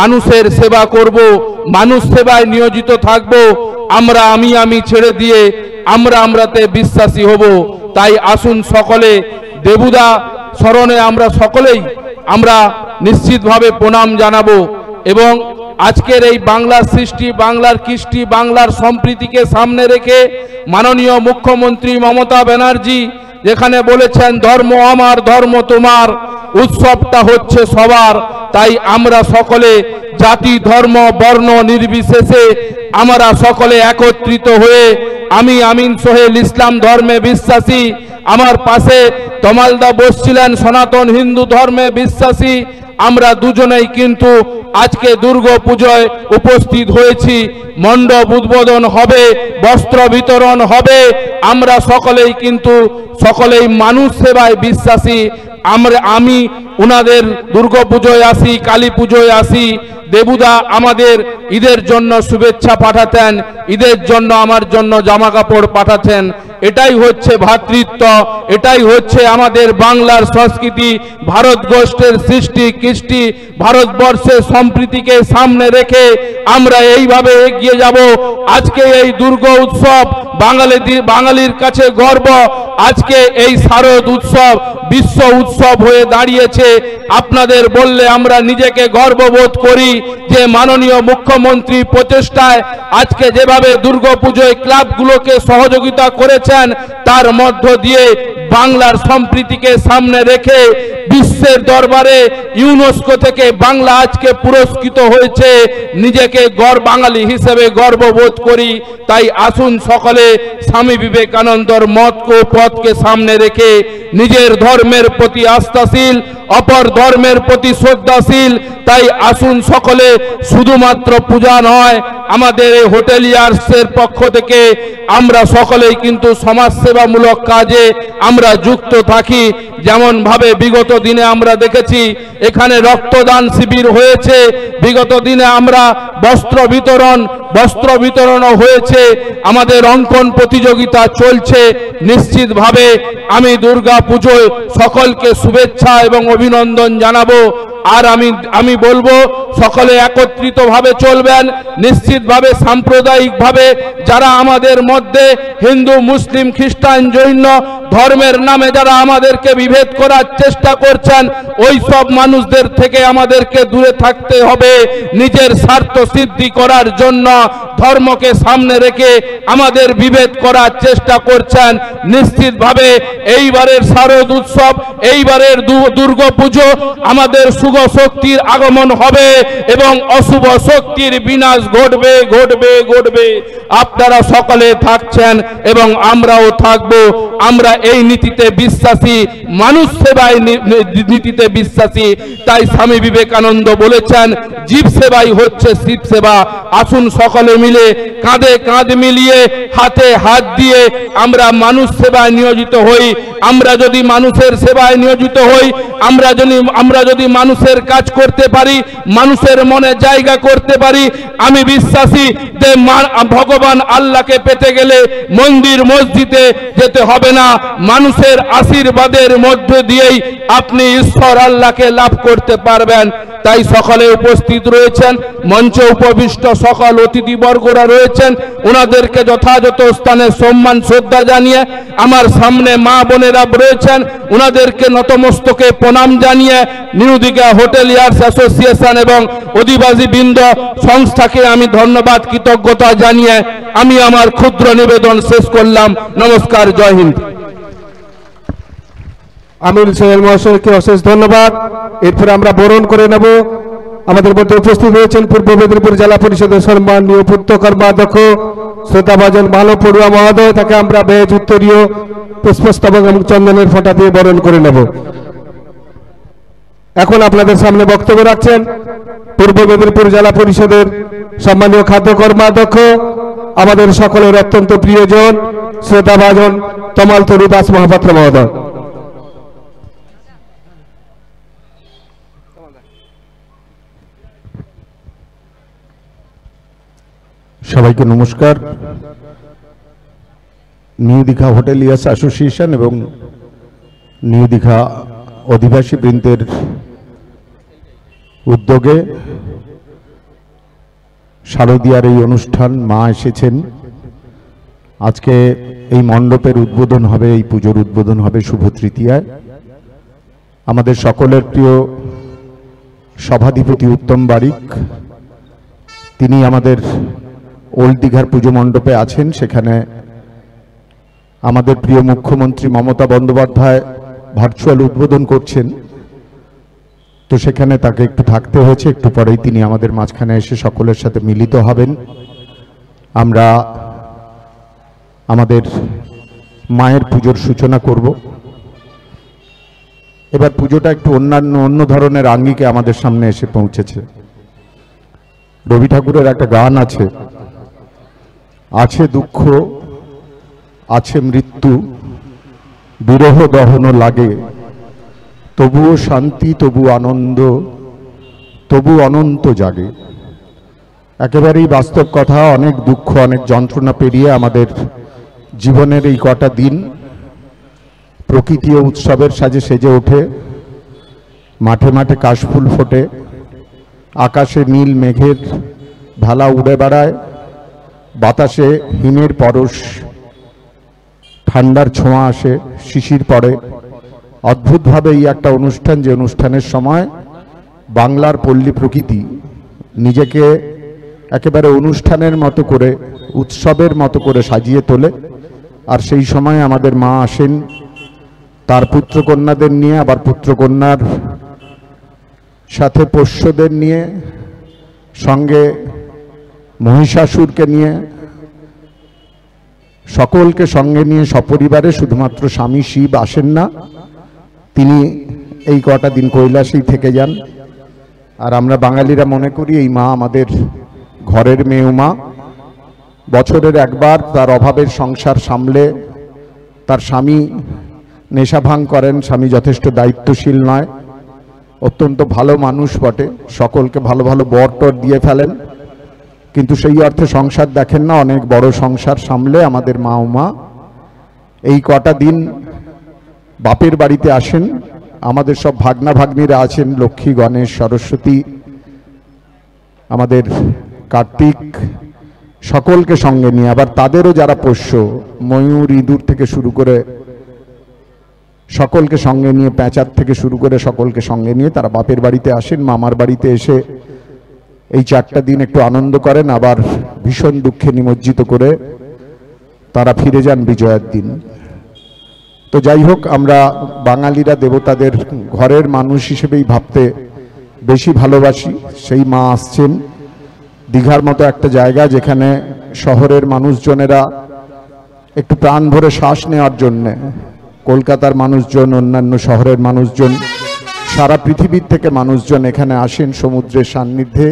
মানুষের সেবা করব, মানুষ সেবায় নিয়োজিত থাকব। আমরা আমি ছেড়ে দিয়ে আমরাতে বিশ্বাসী হব। তাই আসুন সকলে দেবুদা স্মরণে আমরা সকলেই আমরা নিশ্চিতভাবে প্রণাম জানাবো এবং আজকের এই বাংলার সৃষ্টি, বাংলার কৃষ্টি, বাংলার সম্প্রীতিকে সামনে রেখে মাননীয় মুখ্যমন্ত্রী মমতা ব্যানার্জি যেখানে বলেছেন ধর্ম আমার ধর্ম তোমার, উৎসবটা হচ্ছে সবার। তাই আমরা সকলে জাতি ধর্ম বর্ণ নির্বিশেষে আমরা সকলে একত্রিত হয়ে আমি আমিন সোহেল ইসলাম ধর্মে বিশ্বাসী, আমার পাশে তমালদা বসছিলেন সনাতন হিন্দু ধর্মে বিশ্বাসী, আমরা দুজনেই কিন্তু আজকে দুর্গা পূজায় উপস্থিত হয়েছি। মণ্ডপ উদ্বোধন হবে, বস্ত্র বিতরণ হবে, আমরা সকলেই কিন্তু সকলেই মানুষ সেবায় বিশ্বাসী। আমি ওনাদের দুর্গা পুজোয় আসি, কালী পুজোয় আসি। দেবুদা আমাদের ঈদের জন্য শুভেচ্ছা পাঠাতেন, ঈদের জন্য আমার জন্য জামা কাপড় পাঠাতেন। এটাই হচ্ছে ভ্রাতৃত্ব, এটাই হচ্ছে আমাদের বাংলার সংস্কৃতি, ভারতবর্ষের সৃষ্টি কৃষ্টি, ভারতবর্ষের সম্প্রীতিকে সামনে রেখে আমরা এইভাবে এগিয়ে যাব। আজকে এই দুর্গা উৎসব বাঙালির কাছে গর্ব। আজকে এই শারদ উৎসব বিশ্ব উৎসব হয়ে দাঁড়িয়েছে। আপনাদের বললে আমরা নিজেকে গর্ববোধ করি যে মাননীয় মুখ্যমন্ত্রী প্রচেষ্টায় আজকে যেভাবে দুর্গাপুজোয় ক্লাবগুলোকে সহযোগিতা করেছেন, তার মধ্য দিয়ে বাংলার সম্প্রীতিকে সামনে রেখে বিশ্বের দরবারে ইউনেস্কো থেকে বাংলা আজকে পুরস্কৃত হয়েছে। নিজেকে বাঙালি হিসেবে গর্ববোধ করি। তাই আসুন সকলে স্বামী বিবেকানন্দর পথকে সামনে রেখে নিজের ধর্মের প্রতি আস্থাশীল, অপর ধর্মের প্রতি শ্রদ্ধাশীল। তাই আসুন সকলে শুধুমাত্র পূজা নয়, আমাদের এই হোটেলিয়ার্সের পক্ষ থেকে আমরা সকলেই কিন্তু সমাজসেবামূলক কাজে আমরা যুক্ত থাকি। যেমন ভাবে বিগত দিনে আমরা দেখেছি এখানে রক্তদান শিবির হয়েছে, বিগত দিনে আমরা বস্ত্র বিতরণও হয়েছে, আমাদের অঙ্কন প্রতিযোগিতা চলছে। নিশ্চিতভাবে আমি দুর্গা পুজোয় সকলকে শুভেচ্ছা এবং অভিনন্দন জানাবো। আর আমি বলবো সকলে একত্রিতভাবে চলবেন। নিশ্চিতভাবে সাম্প্রদায়িকভাবে যারা আমাদের মধ্যে হিন্দু মুসলিম খ্রিস্টান জৈন ধর্মের নামে যারা আমাদেরকে বিভেদ করার চেষ্টা করছেন, ওই সব মানুষদের থেকে আমাদেরকে দূরে থাকতে হবে। নিজের স্বার্থ সিদ্ধি করার জন্য ধর্মকে সামনে রেখে আমাদের বিভেদ করার চেষ্টা করছেন। নিশ্চিতভাবে এইবারের শারদ উৎসব, এইবারের দুর্গা পুজো আমাদের শুভ শক্তির আগমন হবে এবং অশুভ শক্তির বিনাশ ঘটবে। আপনারা সকলে থাকছেন এবং আমরাও থাকব। আমরা এই নীতিতে বিশ্বাসী, মানুষ সেবায় নীতিতে বিশ্বাসী। তাই স্বামী বিবেকানন্দ বলেছেন জীব সেবাই হচ্ছে শিব সেবা। আসুন সকলে মিলে কাঁধে কাঁধ মিলিয়ে হাতে হাত দিয়ে আমরা মানুষ সেবায় নিয়োজিত হই। আমরা যদি মানুষের সেবায় নিয়োজিত হই, আমরা যদি মানুষের কাজ করতে পারি, মানুষের মনে জায়গা করতে পারি, আমি বিশ্বাসী যে ভগবান আল্লাহকে পেতে গেলে মন্দির মসজিদে যেতে হবে না, মানুষের আশীর্বাদের মধ্য দিয়েই আপনি ঈশ্বর আল্লাহকে লাভ করতে পারবেন। তাই সকলে উপস্থিত রয়েছেন, মঞ্চে উপবিষ্ট সকল অতিথিবর্গরা রয়েছেন, ওনাদেরকে যথাযথ স্থানে সম্মান শ্রদ্ধা জানিয়ে আমার সামনে মা বোনেরা রয়েছেন, ওনাদেরকে নতমস্তকে প্রণাম জানিয়ে নিউ দীঘা হোটেলিয়ার্স অ্যাসোসিয়েশন এবং অধিবাসী বৃন্দ সংস্থাকে আমি ধন্যবাদ কৃতজ্ঞতা জানিয়ে আমি আমার ক্ষুদ্র নিবেদন শেষ করলাম। নমস্কার, জয় হিন্দ। আমির সোহেল মহাশয়কে অশেষ ধন্যবাদ। এরপরে আমরা বরণ করে নেব। আমাদের মধ্যে উপস্থিত হয়েছেন পূর্ব মেদিনীপুর জেলা পরিষদের সম্মানীয় পূর্ত কর্মাধ্যক্ষ শ্রদ্ধাভাজন ভালো পড়ুয়া মহোদয়। তাকে আমরা বেজ উত্তরীয় পুষ্পস্তবক এবং চন্দনের ফোঁটা দিয়ে বরণ করে নেব। এখন আপনাদের সামনে বক্তব্য রাখছেন পূর্ব মেদিনীপুর জেলা পরিষদের সম্মানীয় খাদ্য কর্মাধ্যক্ষ, আমাদের সকলের অত্যন্ত প্রিয়জন শ্রদ্ধাভাজন তমাল তরু দাস মহাপাত্র মহোদয়। সবাইকে নমস্কার। নিউ দীঘা হোটেলিয়ার্স অ্যাসোসিয়েশন এবং নিউ দীঘা অধিবাসী বৃন্দের উদ্যোগে শারদীয়ার এই অনুষ্ঠান, মা এসেছেন। আজকে এই মণ্ডপের উদ্বোধন হবে, এই পুজোর উদ্বোধন হবে শুভ তৃতীয়ায়। আমাদের সকলের প্রিয় সভাধিপতি উত্তম বারিক, তিনি আমাদের ওল্ড দীঘার পুজো মণ্ডপে আছেন। সেখানে আমাদের প্রিয় মুখ্যমন্ত্রী মমতা বন্দ্যোপাধ্যায় ভার্চুয়াল উদ্বোধন করছেন, তো সেখানে তাকে একটু থাকতে হয়েছে। একটু পরেই তিনি আমাদের মাঝখানে এসে সকলের সাথে মিলিত হবেন। আমরা আমাদের মায়ের পুজোর সূচনা করব। এবার পুজোটা একটু অন্য ধরনের আঙ্গিকে আমাদের সামনে এসে পৌঁছেছে। রবি ঠাকুরের একটা গান আছে, আছে দুঃখ আছে মৃত্যু, বিরহ দহন লাগে, তবুও শান্তি তবু আনন্দ, তবু অনন্ত জাগে। একেবারেই বাস্তব কথা। অনেক দুঃখ অনেক যন্ত্রণা পেরিয়ে আমাদের জীবনের এই কটা দিন প্রকৃতি ও উৎসবের সাজে সেজে ওঠে। মাঠে মাঠে কাশফুল ফোটে, আকাশে নীল মেঘের ভেলা উড়ে বেড়ায়, বাতাসে হিমের পরশ, ঠান্ডার ছোঁয়া আসে, শিশির পড়ে। অদ্ভুতভাবে এই একটা অনুষ্ঠান, যে অনুষ্ঠানের সময় বাংলার পল্লী প্রকৃতি নিজেকে একেবারে অনুষ্ঠানের মতো করে, উৎসবের মতো করে সাজিয়ে তোলে। আর সেই সময় আমাদের মা আসেন তার পুত্রকন্যাদের নিয়ে, আবার পুত্রকন্যার সাথে পোষ্যদের নিয়ে, সঙ্গে মহিষাসুরকে নিয়ে, সকলকে সঙ্গে নিয়ে সপরিবারে। শুধুমাত্র স্বামী শিব আসেন না, তিনি এই কটা দিন কৈলাসেই থেকে যান। আর আমরা বাঙালিরা মনে করি এই মা আমাদের ঘরের মেয়ে মা। বছরের একবার তার অভাবের সংসার সামলে, তার স্বামী নেশা ভাঙ করেন, স্বামী যথেষ্ট দায়িত্বশীল নয়, অত্যন্ত ভালো মানুষ বটে, সকলকে ভালো ভালো বর টর দিয়ে ফেলেন, কিন্তু সেই অর্থে সংসার দেখেন না। অনেক বড় সংসার সামলে আমাদের মা ও মা এই কটা দিন বাপের বাড়িতে আসেন। আমাদের সব ভাগনা ভাগ্নিরা আছেন, লক্ষ্মী, গণেশ, সরস্বতী, আমাদের কার্তিক, সকলকে সঙ্গে নিয়ে। আবার তাদেরও যারা পোষ্য, ময়ূর, ইঁদুর থেকে শুরু করে সকলকে সঙ্গে নিয়ে, প্যাঁচার থেকে শুরু করে সকলকে সঙ্গে নিয়ে তারা বাপের বাড়িতে আসেন। মামার বাড়িতে এসে এই 4টা দিন একটু আনন্দ করেন, আবার ভীষণ দুঃখে নিমজ্জিত করে তারা ফিরে যান বিজয়ার দিন। তো যাই হোক, আমরা বাঙালিরা দেবতাদের ঘরের মানুষ হিসেবেই ভাবতে বেশি ভালোবাসি। সেই মা আসছেন দীঘার মতো একটা জায়গা, যেখানে শহরের মানুষজনেরা একটু প্রাণ ভরে শ্বাস নেওয়ার জন্যে, কলকাতার মানুষজন, অন্যান্য শহরের মানুষজন, সারা পৃথিবীর থেকে মানুষজন এখানে আসেন সমুদ্রের সান্নিধ্যে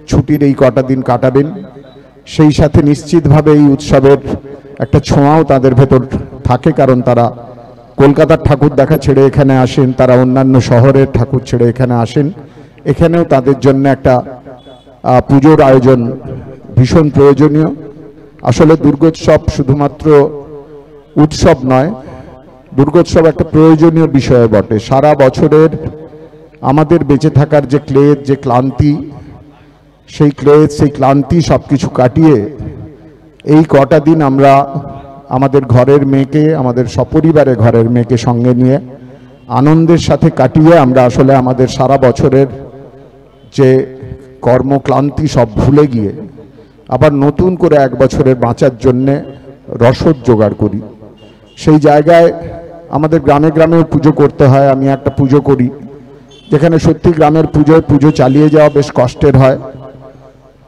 ছুটির এই কটা দিন কাটাবেন। সেই সাথে নিশ্চিতভাবে এই উৎসবের একটা ছোঁয়াও তাদের ভেতর থাকে, কারণ তারা কলকাতার ঠাকুর দেখা ছেড়ে এখানে আসেন, তারা অন্যান্য শহরের ঠাকুর ছেড়ে এখানে আসেন। এখানেও তাদের জন্য একটা পুজোর আয়োজন ভীষণ প্রয়োজনীয়। আসলে দুর্গোৎসব শুধুমাত্র উৎসব নয়, দুর্গোৎসব একটা প্রয়োজনীয় বিষয় বটে। সারা বছরের আমাদের বেঁচে থাকার যে ক্লেদ, যে ক্লান্তি, সেই ক্লেদ, সেই ক্লান্তি সব কিছু কাটিয়ে এই কটা দিন আমরা আমাদের ঘরের মেয়েকে, আমাদের সপরিবারে ঘরের মেয়েকে সঙ্গে নিয়ে আনন্দের সাথে কাটিয়ে আমরা আসলে আমাদের সারা বছরের যে কর্মক্লান্তি সব ভুলে গিয়ে আবার নতুন করে এক বছরের বাঁচার জন্যে রসদ জোগাড় করি। সেই জায়গায় আমাদের গ্রামে গ্রামেও পুজো করতে হয়। আমি একটা পুজো করি যেখানে সত্যি গ্রামের পুজো চালিয়ে যাওয়া বেশ কষ্টের হয়।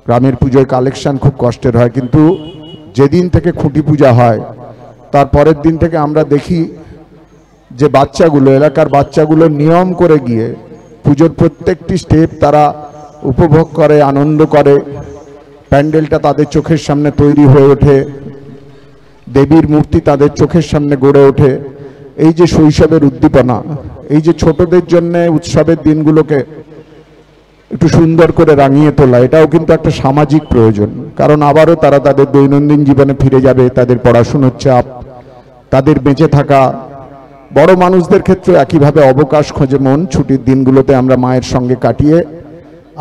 গ্রামের পুজোয় কালেকশন খুব কষ্টের হয়, কিন্তু যেদিন থেকে খুঁটি পূজা হয় তার পরের দিন থেকে আমরা দেখি যে বাচ্চাগুলো, এলাকার বাচ্চাগুলো নিয়ম করে গিয়ে পুজোর প্রত্যেকটি স্টেপ তারা উপভোগ করে, আনন্দ করে। প্যান্ডেলটা তাদের চোখের সামনে তৈরি হয়ে ওঠে, দেবীর মূর্তি তাদের চোখের সামনে গড়ে ওঠে। এই যে শৈশবের উদ্দীপনা, এই যে ছোটদের জন্য উৎসবের দিনগুলোকে একটু সুন্দর করে রাঙিয়ে তোলা, এটাও কিন্তু একটা সামাজিক প্রয়োজন। কারণ আবারও তারা তাদের দৈনন্দিন জীবনে ফিরে যাবে, তাদের পড়াশুনোর চাপ, তাদের বেঁচে থাকা। বড় মানুষদের ক্ষেত্রে একইভাবে অবকাশ খোঁজে মন। ছুটির দিনগুলোতে আমরা মায়ের সঙ্গে কাটিয়ে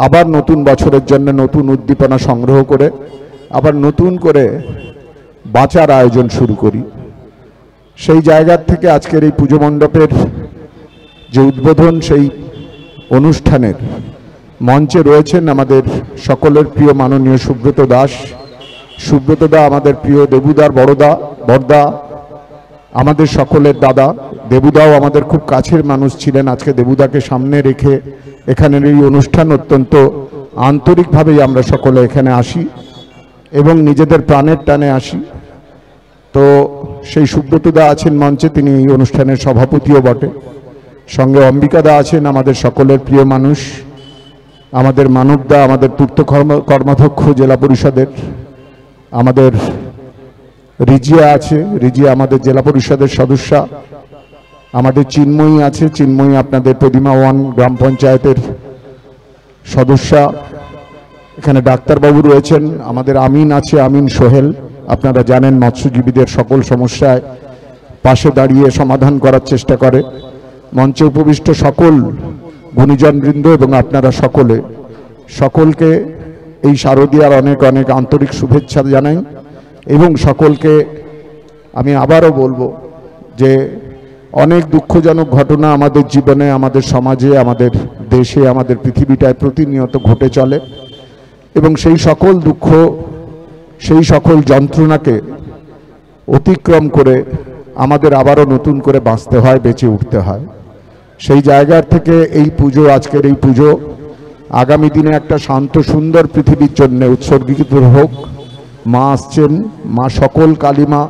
আবার নতুন বছরের জন্য নতুন উদ্দীপনা সংগ্রহ করে আবার নতুন করে বাঁচার আয়োজন শুরু করি। সেই জায়গার থেকে আজকের এই পুজো মণ্ডপের যে উদ্বোধন, সেই অনুষ্ঠানের মঞ্চে রয়েছেন আমাদের সকলের প্রিয় মাননীয় সুব্রত দাস। সুব্রত দা আমাদের প্রিয় দেবুদার বড়দা, আমাদের সকলের দাদা। দেবুদাও আমাদের খুব কাছের মানুষ ছিলেন। আজকে দেবুদাকে সামনে রেখে এখানের এই অনুষ্ঠান অত্যন্ত আন্তরিকভাবেই আমরা সকলে এখানে আসি এবং নিজেদের প্রাণের টানে আসি। তো সেই সুব্রত দা আছেন মঞ্চে, তিনি এই অনুষ্ঠানের সভাপতিও বটে। সঙ্গে অম্বিকা দা আছেন, আমাদের সকলের প্রিয় মানুষ। আমাদের মানব দা, আমাদের পূর্ত কর্মাধ্যক্ষ জেলা পরিষদের। আমাদের রিজিয়া আছে, রিজিয়া আমাদের জেলা পরিষদের সদস্যা। আমাদের চিন্ময়ী আছে, চিন্ময়ী আপনাদের প্রতিমা 1 গ্রাম পঞ্চায়েতের সদস্যা। এখানে ডাক্তারবাবু রয়েছেন, আমাদের আমিন আছে, আমিন সোহেল। আপনারা জানেন মৎস্যজীবীদের সকল সমস্যায় পাশে দাঁড়িয়ে সমাধান করার চেষ্টা করে। মঞ্চে উপবিষ্ট সকল গুণীজনবৃন্দ এবং আপনারা সকলকে এই শারদীয়ার অনেক অনেক আন্তরিক শুভেচ্ছা জানাই। এবং সকলকে আমি আবারও বলবো যে অনেক দুঃখজনক ঘটনা আমাদের জীবনে, আমাদের সমাজে, আমাদের দেশে, আমাদের পৃথিবীটায় প্রতিনিয়ত ঘটে চলে এবং সেই সকল দুঃখ, সেই সকল যন্ত্রণাকে অতিক্রম করে আমাদের আবারও নতুন করে বাঁচতে হয়, বেঁচে উঠতে হয়। সেই জায়গার থেকে এই পুজো, আজকের এই পুজো আগামী দিনে একটা শান্ত সুন্দর পৃথিবীর জন্য উৎসর্গিত হোক। মা আসছেন, মা সকল কালিমা,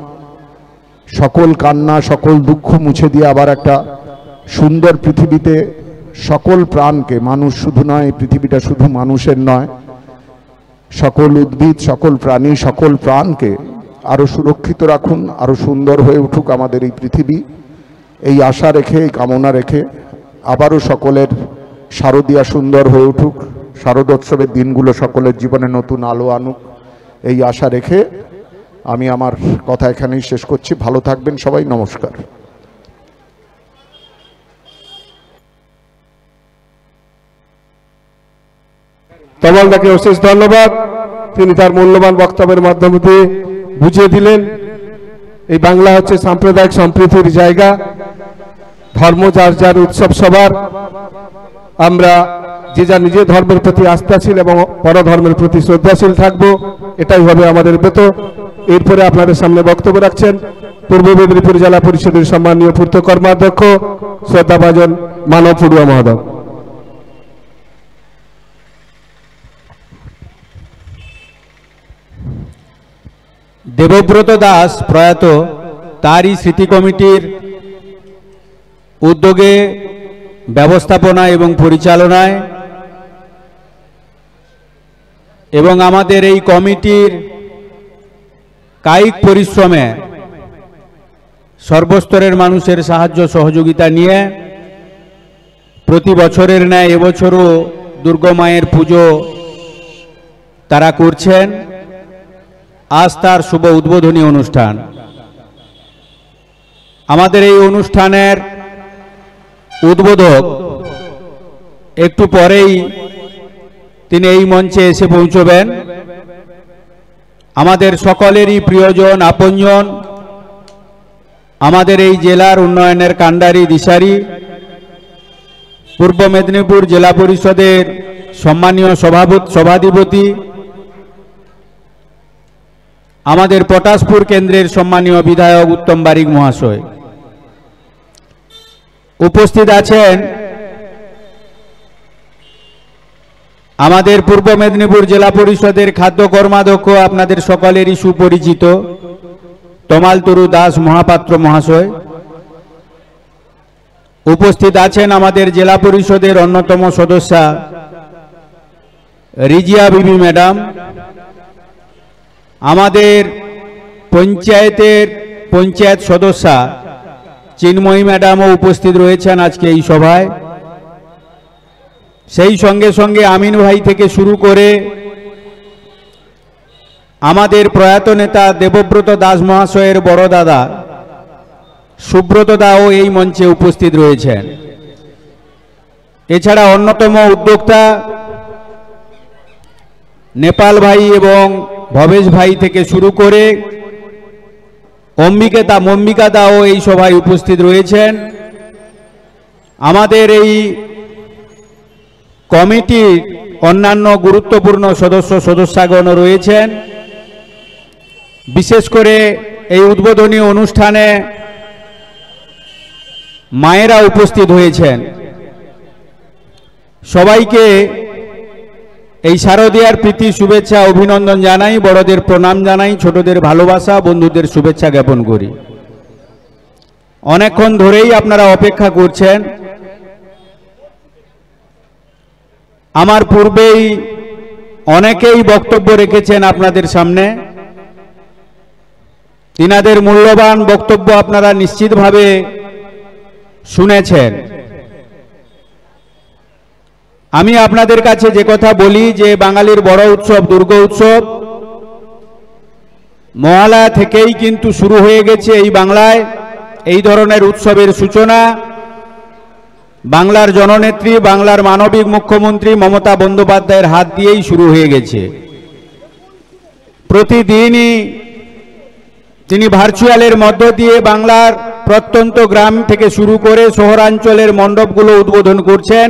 সকল কান্না, সকল দুঃখ মুছে দিয়ে আবার একটা সুন্দর পৃথিবীতে সকল প্রাণকে, মানুষ শুধু নয়, এই পৃথিবীটা শুধু মানুষের নয়, সকল উদ্ভিদ, সকল প্রাণী, সকল প্রাণকে আরো সুরক্ষিত রাখুন, আরো সুন্দর হয়ে উঠুক আমাদের এই পৃথিবী। এই আশা রেখে, এই কামনা রেখে আবারও সকলের শারদীয়া সুন্দর হয়ে উঠুক, শারদোৎসবের দিনগুলো সকলের জীবনে নতুন আলো আনুক, এই আশা রেখে আমি আমার কথা এখানেই শেষ করছি। ভালো থাকবেন সবাই, নমস্কার। তমালদাকে অশেষ ধন্যবাদ। তিনি তার মূল্যবান বক্তব্যের মাধ্যমে দিয়ে বুঝিয়ে দিলেন এই বাংলা হচ্ছে সাম্প্রদায়িক সম্প্রীতির জায়গা, ধর্ম যার যার, উৎসব সবার। আমরা যে যার নিজের ধর্মের প্রতি আস্থাশীল এবং পরধর্মের প্রতি শ্রদ্ধাশীল থাকবো, এটাই হবে আমাদের ব্রত। এরপরে আপনাদের সামনে বক্তব্য রাখছেন পূর্ব মেদিনীপুর জেলা পরিষদের সম্মানীয় পূর্ত কর্মাধ্যক্ষ শ্রদ্ধাভাজন মানব পড়ুয়া মহোদয়। দেবব্রত দাস প্রয়াত, তারই স্মৃতি কমিটির উদ্যোগে, ব্যবস্থাপনা এবং পরিচালনায় এবং আমাদের এই কমিটির কায়িক পরিশ্রমে সর্বস্তরের মানুষের সাহায্য সহযোগিতা নিয়ে প্রতি বছরের ন্যায় এবছরও দুর্গামায়ের পুজো তারা করছেন। আজ তার শুভ উদ্বোধনী অনুষ্ঠান। আমাদের এই অনুষ্ঠানের উদ্বোধক একটু পরেই তিনি এই মঞ্চে এসে পৌঁছবেন। আমাদের সকলেরই প্রিয়জন, আপনজন, আমাদের এই জেলার উন্নয়নের কাণ্ডারি দিশারি, পূর্ব মেদিনীপুর জেলা পরিষদের সম্মানীয় সভাধিপতি, আমাদের পটাশপুর কেন্দ্রের সম্মানীয় বিধায়ক উত্তম বারিক মহাশয় উপস্থিত আছেন। আমাদের পূর্ব মেদিনীপুর জেলা পরিষদের খাদ্য কর্মাধ্যক্ষ, আপনাদের সকলেরই সুপরিচিত তমালতরু দাস মহাপাত্র মহাশয় উপস্থিত আছেন। আমাদের জেলা পরিষদের অন্যতম সদস্যা রিজিয়া বিবি ম্যাডাম, আমাদের পঞ্চায়েত সদস্যা চিন্ময়ী ম্যাডামও উপস্থিত রয়েছেন আজকে এই সভায়। সেই সঙ্গে সঙ্গে আমিন ভাই থেকে শুরু করে আমাদের প্রয়াত নেতা দেবব্রত দাস মহাশয়ের বড় দাদা সুব্রত দাও এই মঞ্চে উপস্থিত রয়েছেন। এছাড়া অন্যতম উদ্যোক্তা নেপাল ভাই এবং ভবেশ ভাই থেকে শুরু করে অম্বিকা দাও এই সভায় উপস্থিত রয়েছেন। আমাদের এই কমিটির অন্যান্য গুরুত্বপূর্ণ সদস্যগণ রয়েছেন। বিশেষ করে এই উদ্বোধনী অনুষ্ঠানে মায়েরা উপস্থিত হয়েছেন। সবাইকে এই শারদীয়ার প্রীতি শুভেচ্ছা অভিনন্দন জানাই, বড়দের প্রণাম জানাই, ছোটদের ভালোবাসা, বন্ধুদের শুভেচ্ছা জ্ঞাপন করি। অনেকক্ষণ ধরেই আপনারা অপেক্ষা করছেন। আমার পূর্বেই অনেকেই বক্তব্য রেখেছেন আপনাদের সামনে। তিনাদের মূল্যবান বক্তব্য আপনারা নিশ্চিতভাবে শুনেছেন। আমি আপনাদের কাছে যে কথা বলি যে বাঙালির বড় উৎসব দুর্গা উৎসব মহালয়া থেকেই কিন্তু শুরু হয়ে গেছে এই বাংলায়। এই ধরনের উৎসবের সূচনা বাংলার জননেত্রী, বাংলার মানবিক মুখ্যমন্ত্রী মমতা বন্দ্যোপাধ্যায়ের হাত দিয়েই শুরু হয়ে গেছে। প্রতিদিনই তিনি ভার্চুয়ালের মধ্য দিয়ে বাংলার প্রত্যন্ত গ্রাম থেকে শুরু করে শহরাঞ্চলের মণ্ডপগুলো উদ্বোধন করছেন।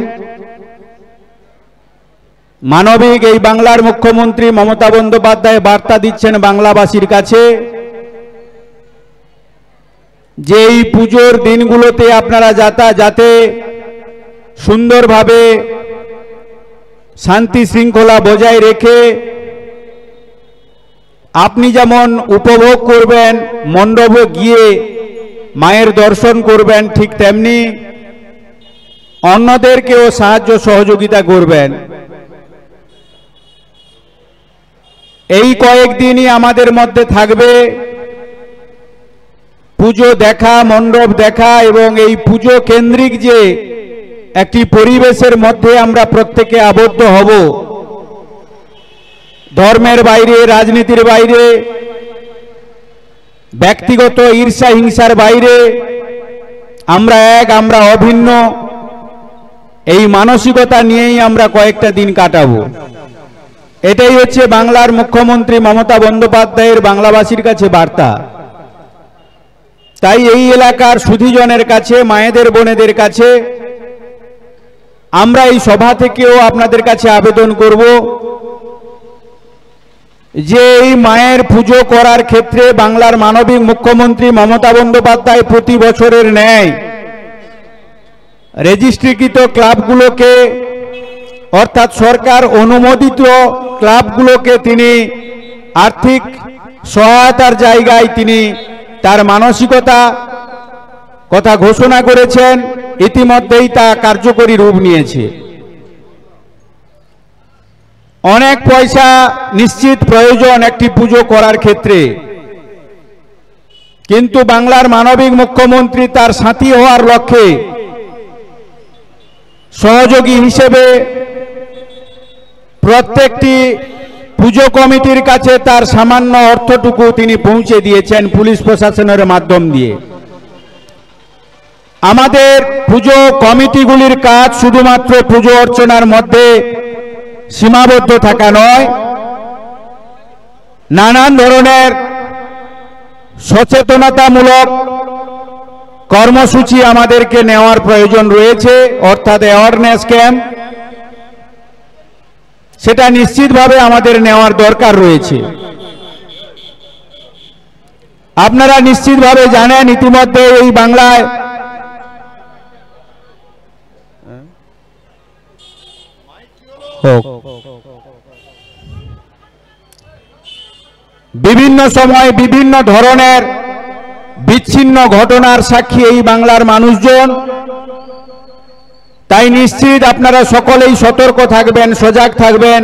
মানবিক এই বাংলার মুখ্যমন্ত্রী মমতা বন্দ্যোপাধ্যায় বার্তা দিচ্ছেন বাংলাবাসীর কাছে যে এই পুজোর দিনগুলোতে আপনারা যাতে সুন্দরভাবে শান্তি শৃঙ্খলা বজায় রেখে আপনি যেমন উপভোগ করবেন, মণ্ডপে গিয়ে মায়ের দর্শন করবেন, ঠিক তেমনি অন্যদেরকেও সাহায্য সহযোগিতা করবেন। এই কয়েকদিনই আমাদের মধ্যে থাকবে পুজো দেখা, মণ্ডপ দেখা এবং এই পুজো কেন্দ্রিক যে একটি পরিবেশের মধ্যে আমরা প্রত্যেকে আবদ্ধ হব। ধর্মের বাইরে, রাজনীতির বাইরে, ব্যক্তিগত ঈর্ষা হিংসার বাইরে আমরা আমরা অভিন্ন, এই মানসিকতা নিয়েই আমরা কয়েকটা দিন কাটাবো। এটাই হচ্ছে বাংলার মুখ্যমন্ত্রী মমতা বন্দ্যোপাধ্যায়ের বাংলাবাসীর কাছে বার্তা। তাই এই এলাকার সুধীজনের কাছে, মায়েদের বোনেদের কাছে আমরা এই সভা থেকেও আপনাদের কাছে আবেদন করব যে এই মায়ের পুজো করার ক্ষেত্রে বাংলার মানবিক মুখ্যমন্ত্রী মমতা বন্দ্যোপাধ্যায় প্রতি বছরের ন্যায় রেজিস্ট্রিকৃত ক্লাবগুলোকে অর্থাৎ সরকার অনুমোদিত ক্লাবগুলোকে তিনি আর্থিক সহায়তার জায়গায় তিনি তার মানসিকতা কথা ঘোষণা করেছেন। ইতিমধ্যেই তা কার্যকরী রূপ নিয়েছে। অনেক পয়সা নিশ্চিত প্রয়োজন একটি পুজো করার ক্ষেত্রে, কিন্তু বাংলার মানবিক মুখ্যমন্ত্রী তার সাথী হওয়ার লক্ষ্যে সহযোগী হিসেবে প্রত্যেকটি পুজো কমিটির কাছে তার সামান্য অর্থটুকু তিনি পৌঁছে দিয়েছেন পুলিশ প্রশাসনের মাধ্যম দিয়ে। আমাদের পুজো কমিটিগুলির কাজ শুধুমাত্র পুজো অর্চনার মধ্যে সীমাবদ্ধ থাকা নয়, নানান ধরনের সচেতনতামূলক কর্মসূচি আমাদেরকে নেওয়ার প্রয়োজন রয়েছে, অর্থাৎ অ্যাওয়ারনেস ক্যাম্প, সেটা নিশ্চিতভাবে আমাদের নেওয়ার দরকার রয়েছে। আপনারা নিশ্চিতভাবে জানেন ইতিমধ্যে এই বাংলায় বিভিন্ন সময় বিভিন্ন ধরনের বিচ্ছিন্ন ঘটনার সাক্ষী এই বাংলার মানুষজন। তাই নিশ্চিত আপনারা সকলেই সতর্ক থাকবেন, সজাগ থাকবেন।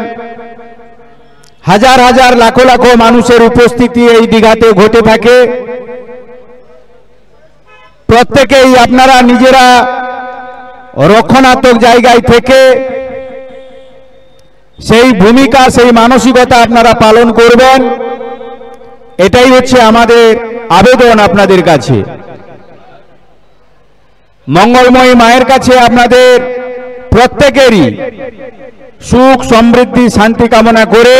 হাজার হাজার লাখো লাখো মানুষের উপস্থিতি এই দীঘাতে ঘটে থাকে। প্রত্যেকেই আপনারা নিজেরা রক্ষণাত্মক জায়গায় থেকে সেই ভূমিকা, সেই মানসিকতা আপনারা পালন করবেন, এটাই হচ্ছে আমাদের আবেদন আপনাদের কাছে। মঙ্গলময়ী মায়ের কাছে আপনাদের প্রত্যেকেরই সুখ, সমৃদ্ধি, শান্তি কামনা করে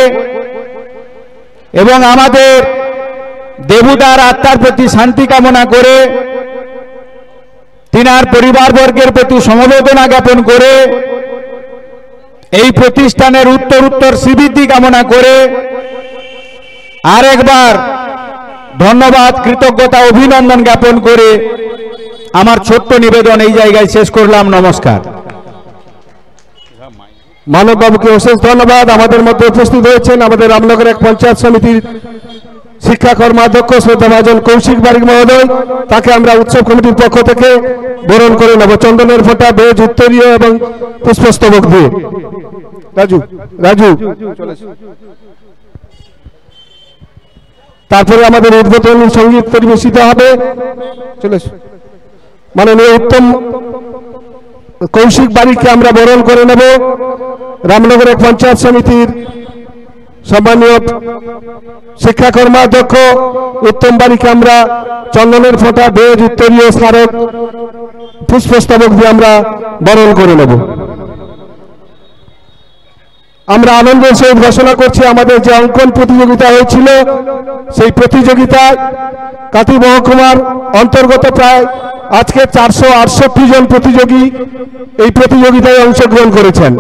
এবং আমাদের দেবুদার আত্মার প্রতি শান্তি কামনা করে, তিনার পরিবারবর্গের প্রতি সমবেদনা জ্ঞাপন করে, এই প্রতিষ্ঠানের উত্তরোত্তর শ্রীবৃদ্ধি কামনা করে আর একবার ধন্যবাদ, কৃতজ্ঞতা, অভিনন্দন জ্ঞাপন করে আমার ছোট্ট নিবেদন এই জায়গায় শেষ করলাম। নমস্কার। মানববাবুকে অশেষ ধন্যবাদ। আমাদের মধ্যে উপস্থিত হয়েছেন আমাদের রামনগর এক পঞ্চায়েত সমিতির শিক্ষা কর্মাধ্যক্ষ শ্রদ্ধাভাজন কৌশিক বারিক মহোদয়। তাকে আমরা উৎসব কমিটির পক্ষ থেকে বরণ করে নেব চন্দনের ফোঁটা, বেজ, উত্তরীয় এবং পুষ্পস্তবক দিয়ে। রাজু তারপরে আমাদের উদ্বোধনী সঙ্গীত পরিবেশিত হবে। চলে মাননীয় উত্তম কৌশিক বারিককে আমরা বরণ করে নেব। রামনগর এক পঞ্চায়েত সমিতির সম্মানীয় শিক্ষা কর্মাধ্যক্ষ উত্তম বারিককে আমরা চন্দনের ফোঁটা, বেজ, উত্তরীয়, স্মারক, পুষ্পস্তবক দিয়ে আমরা বরণ করে নেব। আমরা আনন্দের সহিত ঘোষণা করছি আমাদের যে অঙ্কন প্রতিযোগিতা হয়েছিল, সেই প্রতিযোগিতায় কাতি মহকুমার অন্তর্গত প্রায় আজকে 468 জন প্রতিযোগী এই প্রতিযোগিতায় অংশগ্রহণ করেছেন।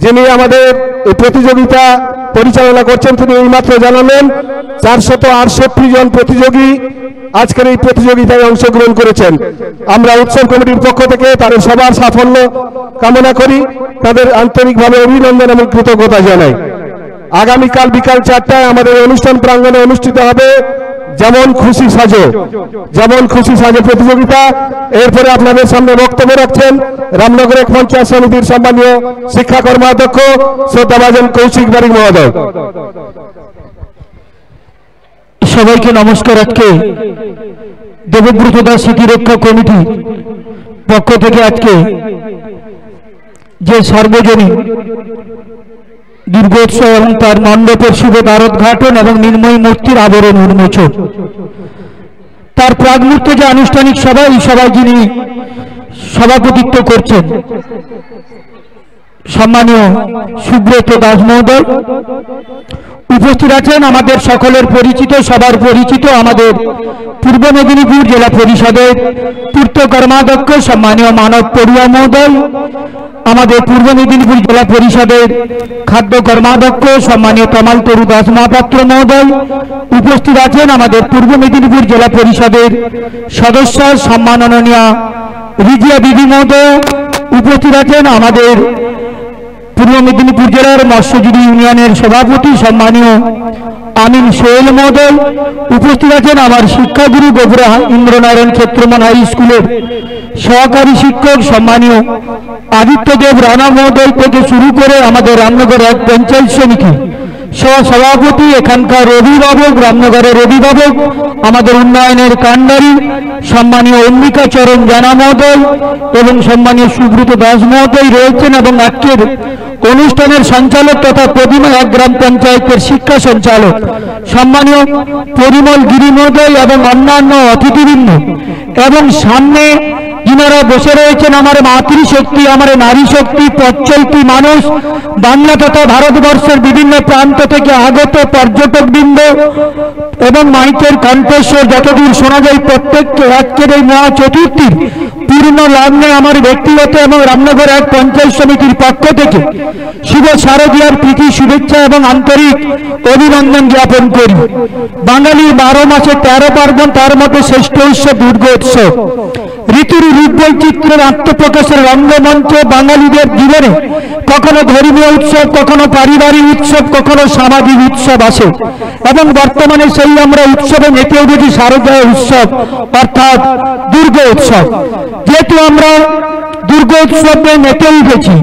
যিনি আমাদের এই প্রতিযোগিতা পরিচালনা করছেন তিনি এইমাত্র জানালেন 468 জন প্রতিযোগী আজকের এই প্রতিযোগিতায় অংশগ্রহণ করেছেন। আমরা উৎসব কমিটির পক্ষ থেকে তাদের সবার সাফল্য কামনা করি, তাদের আন্তরিকভাবে অভিনন্দন এবং কৃতজ্ঞতা জানাই। আগামীকাল বিকাল 4টায় আমাদের অনুষ্ঠান প্রাঙ্গণে অনুষ্ঠিত হবে যেমন খুশি সাজো প্রতিযোগিতা। এরপরে আপনাদের সামনে বক্তব্য রাখছেন রামনগর এক পঞ্চায়েত সমিতির সম্মানীয় শিক্ষা কর্মাধ্যক্ষ শ্রদ্ধাভাজন কৌশিক বারিক মহোদয়। সবাইকে নমস্কার। আজকে দেবব্রত দাস স্মৃতি রক্ষা কমিটি পক্ষ থেকে আজকে যে সার্বজনীন দুর্গোৎসব এবং তার মণ্ডপের শুভ দ্বারোদ্ঘাটন এবং নির্ময়ী মূর্তির আবরণ উন্মোচন, তার প্রাক মুহূর্তে যে আনুষ্ঠানিক সভা, এই সভায় যিনি সভাপতিত্ব করছেন সম্মানীয় সুব্রত দাস মহোদয়, উপস্থিত আছেন আমাদের সকলের পরিচিত, সবার পরিচিত আমাদের পূর্ব মেদিনীপুর জেলা পরিষদের পূর্ত কর্মাধ্যক্ষ সম্মানীয় মানব পড়ুয়া মহোদয়, আমাদের পূর্ব মেদিনীপুর জেলা পরিষদের খাদ্য কর্মাধ্যক্ষ সম্মানীয় তমাল তরু দাস মহাপাত্র মহোদয়, উপস্থিত আছেন আমাদের পূর্ব মেদিনীপুর জেলা পরিষদের সদস্য সম্মাননীয়া রিজিয়া দিদি মহোদয়, উপস্থিত আছেন আমাদের পূর্ব মেদিনীপুর জেলার মৎস্যজীবী ইউনিয়নের সভাপতি সম্মানীয় আমিন সোহেল মহোদয়, উপস্থিত আছেন আমার শিক্ষাগুরু গোবরা ইন্দ্রনারায়ণ ক্ষেত্রমন হাই স্কুলের সহকারী শিক্ষক সম্মানীয় আদিত্যদেব রানা মহোদয় থেকে শুরু করে আমাদের রামনগর এক পঞ্চায়েত সমিতি সভাপতি, এখানকার অভিভাবক, রামনগরের অভিভাবক, আমাদের উন্নয়নের কাণ্ডারী সম্মানীয় অম্বিকা চরণ জানা মহোদয় এবং সম্মানীয় সুব্রত দাস মহোদয় রয়েছেন এবং আজকের অনুষ্ঠানের সঞ্চালক তথা প্রতিমা এক গ্রাম পঞ্চায়েতের শিক্ষা সঞ্চালক সম্মানীয় পরিমল গিরি মহোদয় এবং অন্যান্য অতিথিবৃন্দ এবং সামনে যিনারা বসে রয়েছেন আমার মাতৃশক্তি, আমার নারী শক্তি, পথচলতি মানুষ, বাংলা তথা ভারতবর্ষের বিভিন্ন প্রান্ত থেকে আগত পর্যটকবৃন্দ এবং মাইকের কণ্ঠস্বর যতদূর শোনা যায় প্রত্যেককে আজকের এই মহা চতুর্থীর পূর্ণ লগ্নে আমার ব্যক্তিগত এবং রামনগর এক পঞ্চায়েত সমিতির পক্ষ থেকে শুভ শারদীয়ার প্রীতি শুভেচ্ছা এবং আন্তরিক অভিনন্দন জ্ঞাপন করি। বাঙালি 12 মাসে 13 পার্বণ, তার মধ্যে শ্রেষ্ঠ উৎসব দুর্গোৎসব। ঋতুর রূপ বৈচিত্র্যের আত্মপ্রকাশের রঙ্গমঞ্চ বাঙালিদের জীবনে কখনো ধর্মীয় উৎসব, কখনো পারিবারিক উৎসব, কখনো সামাজিক উৎসব আসে এবং বর্তমানে সেই আমরা উৎসবে মেতে উঠেছি শারদীয় উৎসব অর্থাৎ দুর্গোৎসব। যে যেহেতু আমরা দুর্গোৎসবে মেতে উঠেছি,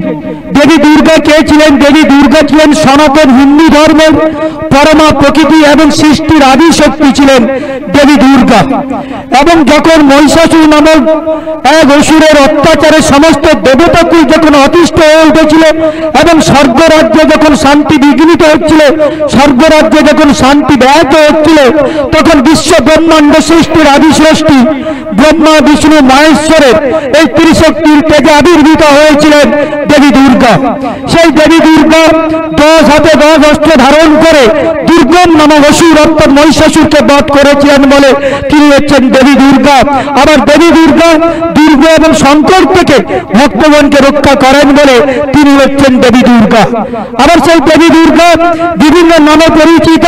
দেবী দুর্গা কে ছিলেন? দেবী দুর্গা ছিলেন সনাতন হিন্দু ধর্মের পরমা প্রকৃতি এবং সৃষ্টির আদি শক্তি ছিলেন দেবী দুর্গা। এবং যখন মহিষাসুর নামক এক অসুরের অত্যাচারে সমস্ত দেবতাকুল যখন অতিষ্ঠ হয়ে উঠেছিল এবং স্বর্গরাজ্যে যখন শান্তি বিঘ্নিত হচ্ছিল, স্বর্গরাজ্যে যখন শান্তি ব্যাহত হচ্ছিল, তখন বিশ্ব ব্রহ্মাণ্ড সৃষ্টির আদি সৃষ্টি ব্রহ্মা বিষ্ণু মহেশ্বরের এই ত্রিশক্তির তেজে আবির্ভূত হয়েছিলেন দেবী দুর্গা। সেই দেবী দুর্গা 10 হাতে 10 অস্ত্র ধারণ করে দুর্গম নামক অসুর অর্থাৎ মহিষাসুরকে বধ করেছিলেন বলে তিনি হচ্ছেন দেবী দুর্গা। আবার দেবী দুর্গা দুর্গ এবং সংকট থেকে ভক্তগণকে রক্ষা করেন বলে তিনি হচ্ছেন দেবী দুর্গা। আবার সেই দেবী দুর্গা বিভিন্ন নামে পরিচিত,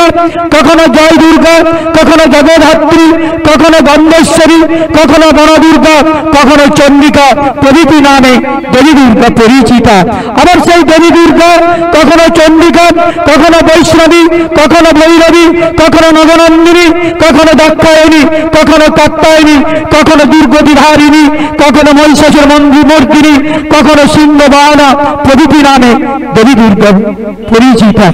কখনো জয় দুর্গা, কখনো জগদ্ধাত্রী, কখনো গন্ধেশ্বরী, কখনো বনদুর্গা, কখনো চন্ডিকা প্রভৃতি নামে দেবী দুর্গা পরিচিতা। আবার সেই দেবী দুর্গা কখনো চন্ডিকা, কখনো বৈষ্ণবী, কখনো ভৈরবী, কখনো নগনন্দিনী, কখনো দাক্ষায়ণী, কখনো কাত্যায়নী, কখনো দুর্গতিধারিণী, কখনো মহিষাসুর মর্দিনী, কখনো সিংহবাহনা প্রভৃতি নামে দেবী দুর্গা পরিচিতা।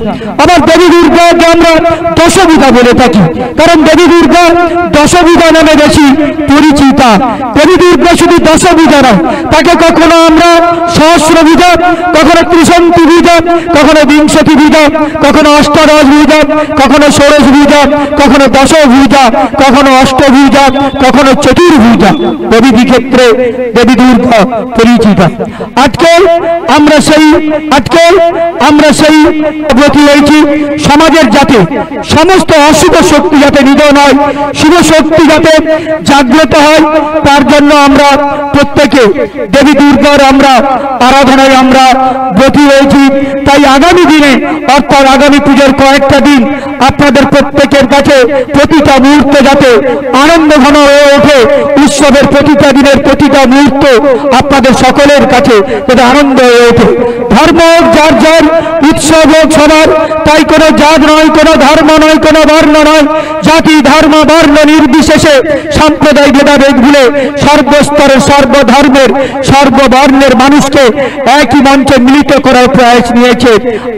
আবার দেবী দুর্গাকে আমরা দশভুজা বলে থাকি, কারণ দেবী দুর্গা দশভুজা নামে বেশি পরিচিতা। দেবী দুর্গা শুধু দশভুজা নয়, তাকে কখনো আমরা সহস্রভুজা, কখনো ত্রিশন্তি ভুজা, কখনো বিংশতি ভুজা, কখনো অষ্টাদশ ভুজা, কখনো ষোড়শ ভুজা, কখনো দশভুজা, কখনো অষ্টভুজা, কখনো চতুর্ভুজা প্রভৃতি ক্ষেত্রে দেবী দুর্গা পরিচিতা। আজকে আমরা সেই ব্রতী হয়েছি সমাজের যাতে সমস্ত অশুভ শক্তি যাতে নিধন হয়, শুভ শক্তি যাতে জাগ্রত হয়, তার জন্য আমরা প্রত্যেকে দেবী দুর্গার আমরা আরাধনায় আমরা ব্রতী হয়েছি। তাই আগামী দিনে অর্থাৎ আগামী পুজোর কয়েকটা দিন আপনাদের প্রত্যেকের কাছে প্রতিটা মুহূর্তে যাতে আনন্দ ঘন হয়ে ওঠে, উৎসবের প্রতিটা দিনের প্রতিটা মুহূর্ত আপনাদের সকলের কাছে যাতে আনন্দ হয়ে ওঠে। ধর্ম হোক যার যার, উৎসব হোক সবার, তাই কোনো জাত নয়, কোনো ধর্ম নয়, কোনো বর্ণ নয়, জাতি ধর্ম বর্ণ নির্বিশেষে সম্প্রদায় ভেদাভেদ ভুলে সর্বস্তরের সর্বধর্মের সর্ববর্ণের মানুষকে একই মঞ্চে মিলিত করার প্রয়াস নিয়েছে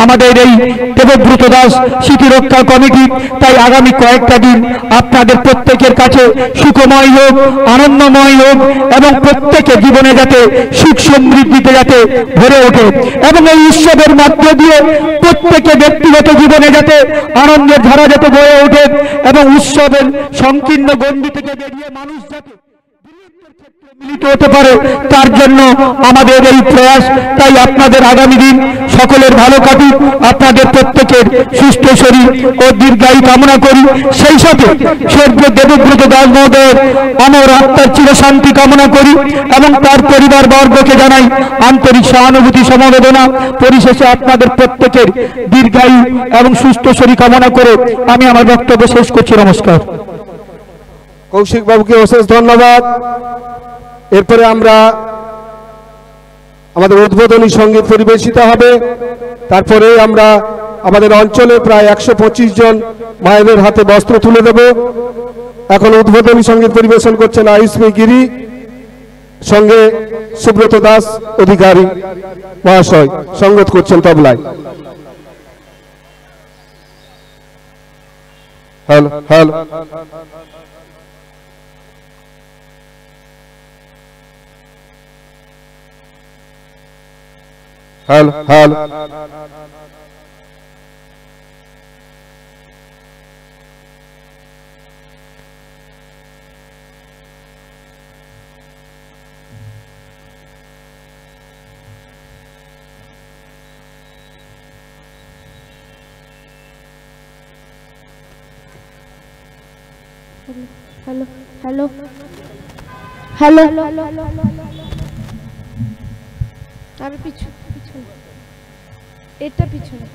আমাদের এই দেবব্রত দাস স্মৃতিরক্ষা কমিটি। তাই আগামী কয়েকটা দিন আপনাদের প্রত্যেকের কাছে সুখময় হোক, আনন্দময় হোক এবং প্রত্যেকের জীবনে যাতে সুখ সমৃদ্ধিতে যাতে ভরে ওঠে এবং এই উৎসবের মধ্য দিয়ে প্রত্যেকে ব্যক্তিগত জীবনে যাতে আনন্দের ধারা যাতে বয়ে ওঠে এবং উৎসবের সংকীর্ণ গণ্ডি থেকে বেরিয়ে মানুষ যাতে মিলিত হতে পারে, তার জন্য আমাদের এই প্রয়াস। তাই আপনাদের আগামী দিন সকলের ভালো কাটুক, আপনাদের প্রত্যেকের সুস্থ শরীর ও দীর্ঘায়ু কামনা করি। সেই সাথে স্বর্গীয় দেবব্রত দাস মহোদয়ের অমর আত্মার চিরশান্তি কামনা করি এবং তার পরিবার বর্গকে জানাই আন্তরিক সহানুভূতি সমবেদনা। পরিশেষে আপনাদের প্রত্যেকের দীর্ঘায়ু এবং সুস্থ শরীর কামনা করে আমি আমার বক্তব্য শেষ করছি। নমস্কার। কৌশিক বাবুকে অশেষ ধন্যবাদ। এরপরে আমরা আমাদের উদ্বোধনী সঙ্গীত পরিবেশিত হবে। তারপরে আমরা আমাদের অঞ্চলে প্রায় 125 জন মায়েদের হাতে বস্ত্র তুলে দেব। এখন উদ্বোধনী সঙ্গীত পরিবেশন করছেন আয়ুষ্মী গিরি, সঙ্গে সুব্রত দাস অধিকারী মহাশয় সঙ্গত করছেন তবলায়। Hello hello hello hello hello hello hello अरे पीछे पीछे এটা পিছনে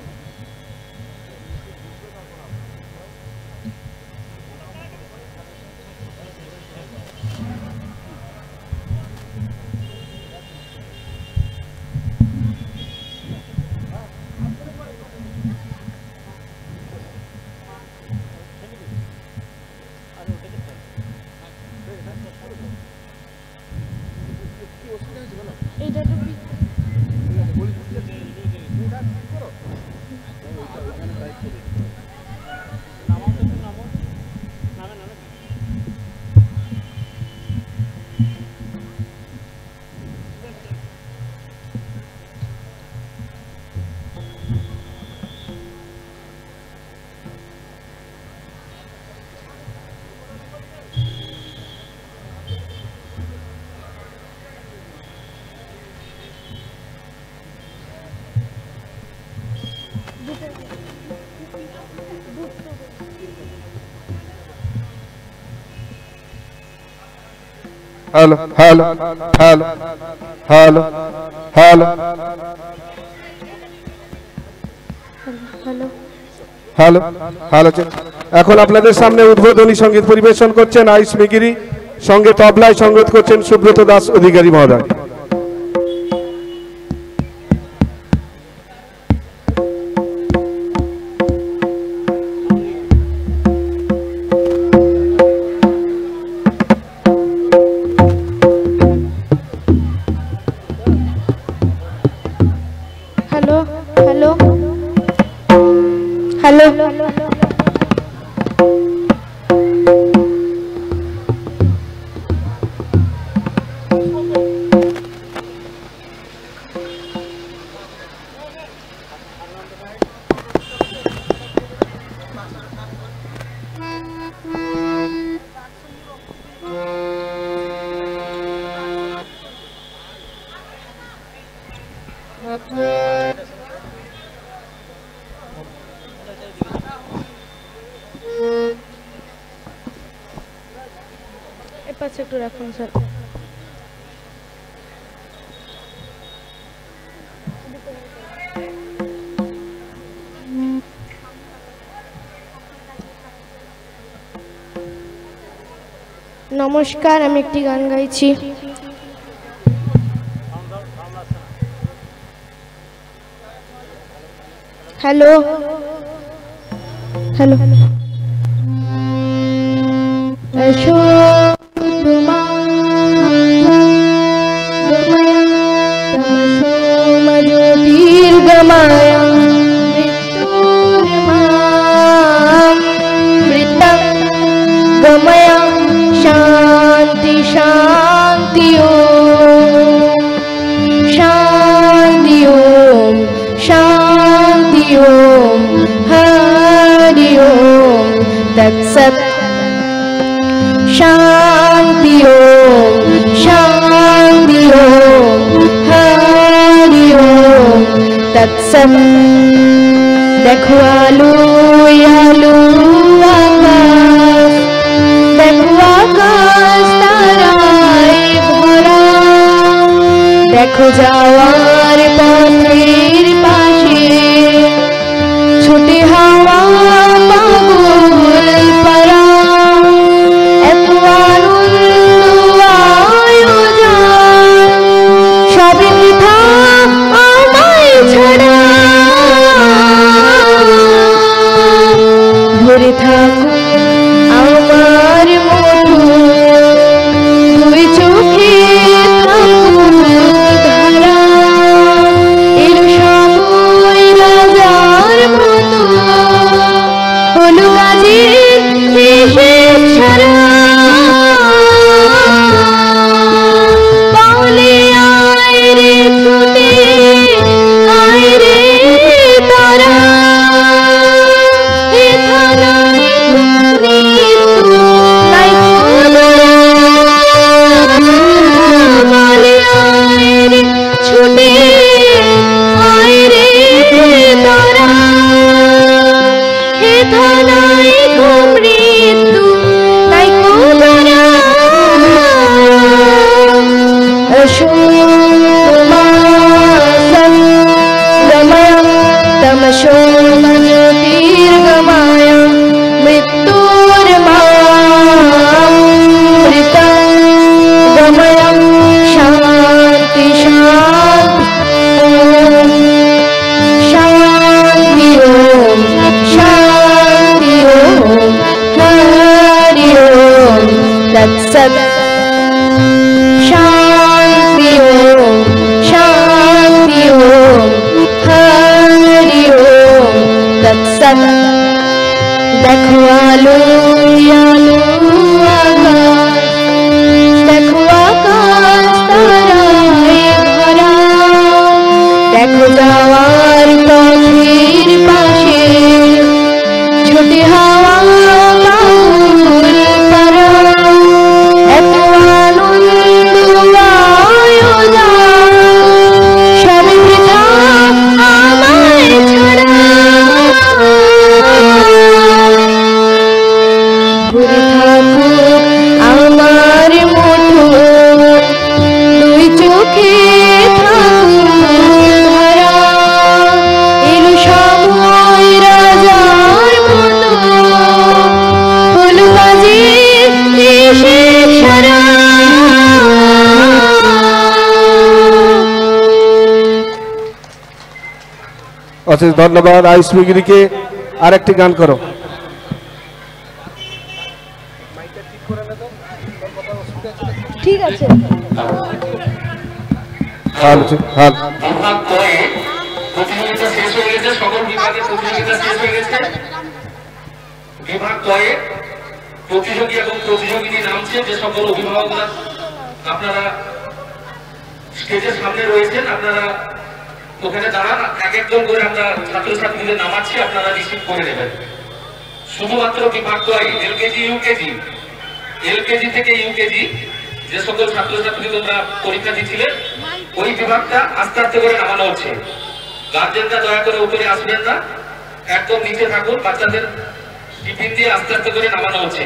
hello hello hello hello hello hello hello. এখন আপনাদের সামনে উদ্বোধনী সঙ্গীত পরিবেশন করছেন আইস মিগিরি, সঙ্গে তবলায় সঙ্গীত করছেন সুব্রত দাস অধিকারী মহোদয়। হ্যালো হ্যালো হ্যালো পাশে একটু রাখুন স্যার। নমস্কার, আমি একটি গান গাইছি। হ্যালো হ্যালো এসো জ্যোতির্গময় মৃত্যুর্মৃতঙ্গময় শান্তি শান্তি ওম শান্তি ওম শান্তি ওম হরি ওম তৎসৎ শান্তি ওম শান্তি ওম হরি ওম তৎসৎ। দেখো আলো আলো আকাশ, দেখো আকাশ তারায় ভরা, দেখো যাওয়ার পথের পাশে ছুটে হাওয়া পাগল পারা, এত আনন্দ আয়োজন সবই বৃথা আমায় ছাড়া। ধরে থাকো আমার মতো দুই চোখে থাকুক ধারা, এলো সময় রাজার মতো হলো কাজের হিসেব ছাড়া। পাওলে আয় রে ছুটে আয় রে তারা, ছুটে আয় রে তারা, হে থানায় মৃত্যু নাই কোদরা। গময় তমসো জ্যোতির্গময় মৃত্যুর্মৃতঙ্গময় শান্তি শান্তি ওম শান্তি ওম হরি ওম তৎসৎ। শান্তি ওম শান্তি ওম হরি ওম তৎসৎ। দেখো আলো আলো আকাশ, দেখো আকাশ তারায় ভরা, দেখো যাওয়ার পথের পাশে ছুটে হাওয়া পাগল পারা, এত আনন্দ আয়োজন সবই বৃথা আমায় ছাড়া। ধরে থাকো আমার মতো অশেষ ধন্যবাদ। আইসমিগিরিকে আরেকটি গান করো। ঠিক আছে। বিভাগ কয়ে প্রতিযোগিতা শেষ হয়ে গেছে, সকল বিভাগের প্রতিযোগিতা শেষ হয়ে গেছে। বিভাগ কয়ে প্রতিযোগী এবং প্রতিযোগিনী নামছে। যে সকল অভিভাবকরা আপনারা স্টেজের সামনে রয়েছেন, আপনারা ওখানে দাঁড়ান, এক একজন করে আমরা ছাত্রছাত্রীদের নামাচ্ছি, আপনারা রিসিভ করে নেবেন। শুধুমাত্র বিভাগ কয়ে এলকেজি ইউকেজি, এলকেজি থেকে ইউকেজি যে সকল ছাত্রছাত্রী তোমরা পরীক্ষা দিচ্ছিলে ওই বিভাগটা আস্তে আস্তে করে নামানো হচ্ছে। গার্জেনরা দয়া করে উপরে আসবেন না, একদম নিচে থাকুন। বাচ্চাদের টিফিন দিয়ে আস্তে আস্তে করে নামানো হচ্ছে।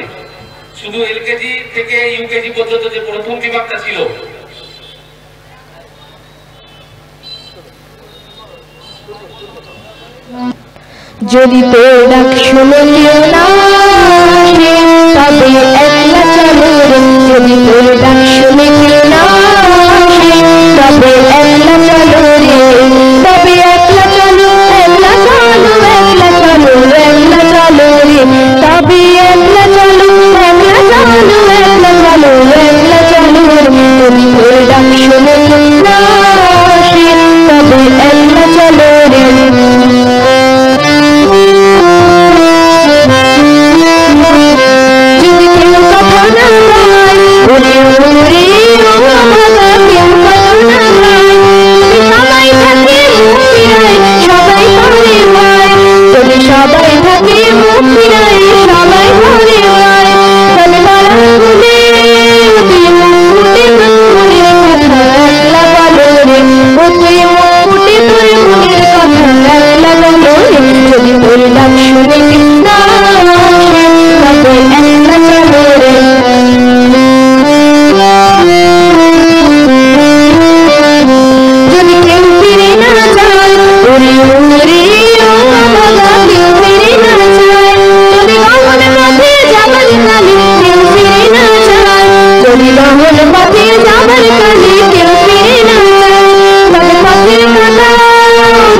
শুধু এলকেজি থেকে ইউকেজি পর্যন্ত যে প্রথম বিভাগটা ছিল যদি তোর ডাক শুনে কেউ না আসে তবে একলা চলো রে। যদি তোর ডাক শুনে কেউ না আসে তবে একলা চলো রে। তবে একলা চলো, একলা চলো, একলা চলো, একলা চলো রে। তবে একলা চলো, একলা চলো, একলা চলো, একলা চলো রে। যদি তোর ডাক শুনে কেউ না আসে তবে একলা চলো রে। সবাই থাকে মুখিরাই, সবাই ঘরে হয় তবে মারা বলে তুই মুকুটে মনের কথা একলা বলো রে। ও তুই মুকুটে তোর মনের কথা একলা বলো রে। যদি তোর ডাক শুনে না আসে তবে একলা চলো রে। যদি কেউ ফিরে না যায় ওরে ওরে ও বাবা কেউ ফিরে না যায়। যদি গহন পথে যাবার কালে কেউ ফিরে না যায়। যদি গহন পথে যাবার কালে কেউ ফিরে না যায়। তবে পথের কাটা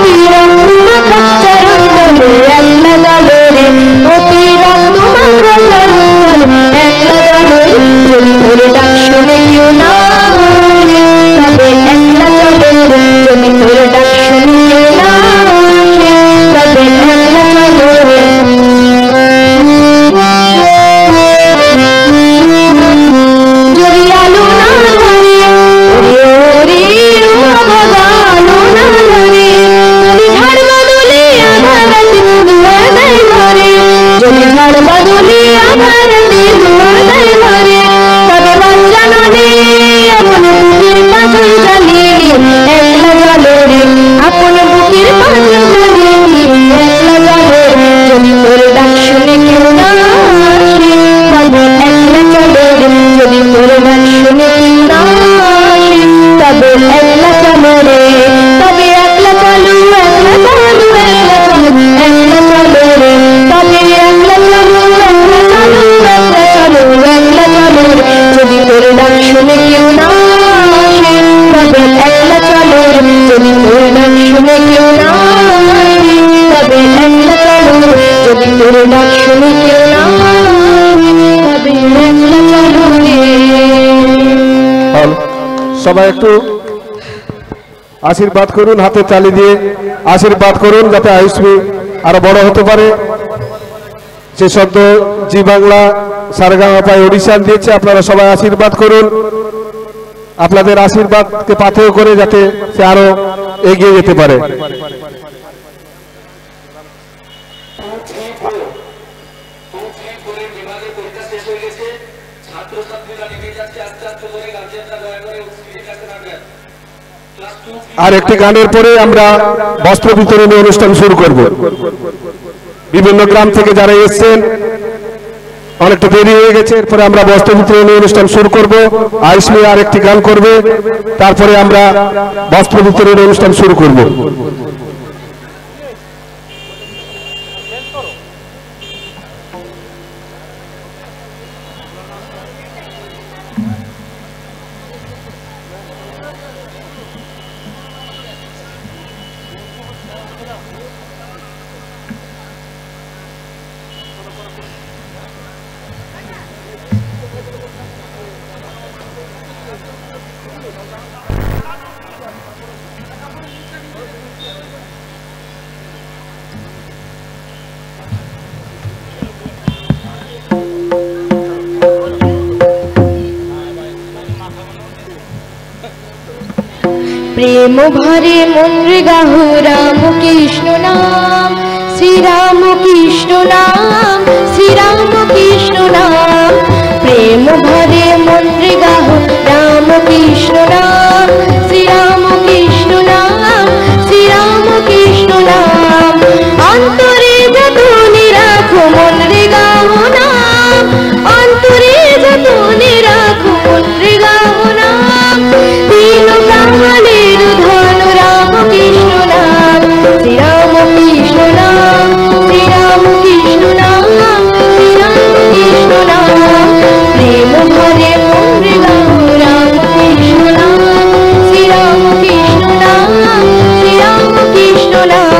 তুই রক্ত মাখা চরণ তলে একলা দলো রে। ও তুই রক্ত মাখা চরণ তলে একলা দলো রে। যদি তোর ডাক শুনে কেউ না আসে তবে একলা চলো রে। যদি তোর ডাক শুনে কেউ না আসে তবে একলা চলো রে। যদি আলো না ধরে ওরে ওরে ও বাবা আলো না ধরে। যদি ঝড় বাদলে আধার রাতে ধোঁয়া দেয় ঘরে। যদি ঝড় বাদলে আধার রাতে ধোঁয়া দেয় ঘরে। তবে বাচ্চা নদে আপন বুকের পাঁচল জ্বালিয়ে একলা চলো রে। আপন বুকের পাঁচল জ্বালিয়ে একলা চলো রে। যদি তোর ডাক শুনে কেউ না আসে তবে একলা চলো রে। যদি তোর ডাক শুনে কেউ না আসে তবে একলা চলো রে। তবে একলা চলো, একলা চলো, একলা চলো, একলা চলো রে। তবে একলা চলো, একলা চলো, একলা চলো, একলা চলো রে। যদি তোর ডাক শুনে কেউ না আসে তবে একলা চলো রে। যদি তোর ডাক শুনে কেউ না আসে তবে একলা চলো রে। যদি তোর ডাক শুনে কেউ না আসে তবে একলা চলো রে। সবাই একটু আশীর্বাদ করুন, হাতে তালি দিয়ে আশীর্বাদ করুন যাতে আইসমি আরো বড় হতে পারে। যে শব্দ জি বাংলা সারেগামাপায় অডিশন দিয়েছে, আপনারা সবাই আশীর্বাদ করুন। আপনাদের আশীর্বাদকে পাথেয় করে যাতে সে আরো এগিয়ে যেতে পারে। আর একটি গানের পরে আমরা বস্ত্র বিতরণী অনুষ্ঠান শুরু করব। বিভিন্ন গ্রাম থেকে যারা এসেছেন অনেকটা দেরি হয়ে গেছে, এরপরে আমরা বস্ত্র বিতরণী অনুষ্ঠান শুরু করব। আইসমি আর একটি গান করবে, তারপরে আমরা বস্ত্র বিতরণী অনুষ্ঠান শুরু করব। প্রেম ভরে মন রে গাহো রাম কৃষ্ণ নাম, শ্রীরাম কৃষ্ণ নাম, শ্রীরাম কৃষ্ণ নাম। প্রেম ভরে মন রে গাহো রাম কৃষ্ণ নাম, শ্রীরাম কৃষ্ণ নাম, শ্রীরাম কৃষ্ণ নাম। অন্তরে যতনে রাখো মন রে গাহো নাম, অন্তরে যতনে রাখো মন রে গাহো নাম। তিন প্রাণের ধন রাম কৃষ্ণ নাম, শ্রীরাম কৃষ্ণ নাম, শ্রীরাম কৃষ্ণ নাম, শ্রীরাম কৃষ্ণ নাম। প্রেম ভরে মন রে গাহো রাম কৃষ্ণ নাম, শ্রীরাম কৃষ্ণ নাম, শ্রীরাম কৃষ্ণ নাম।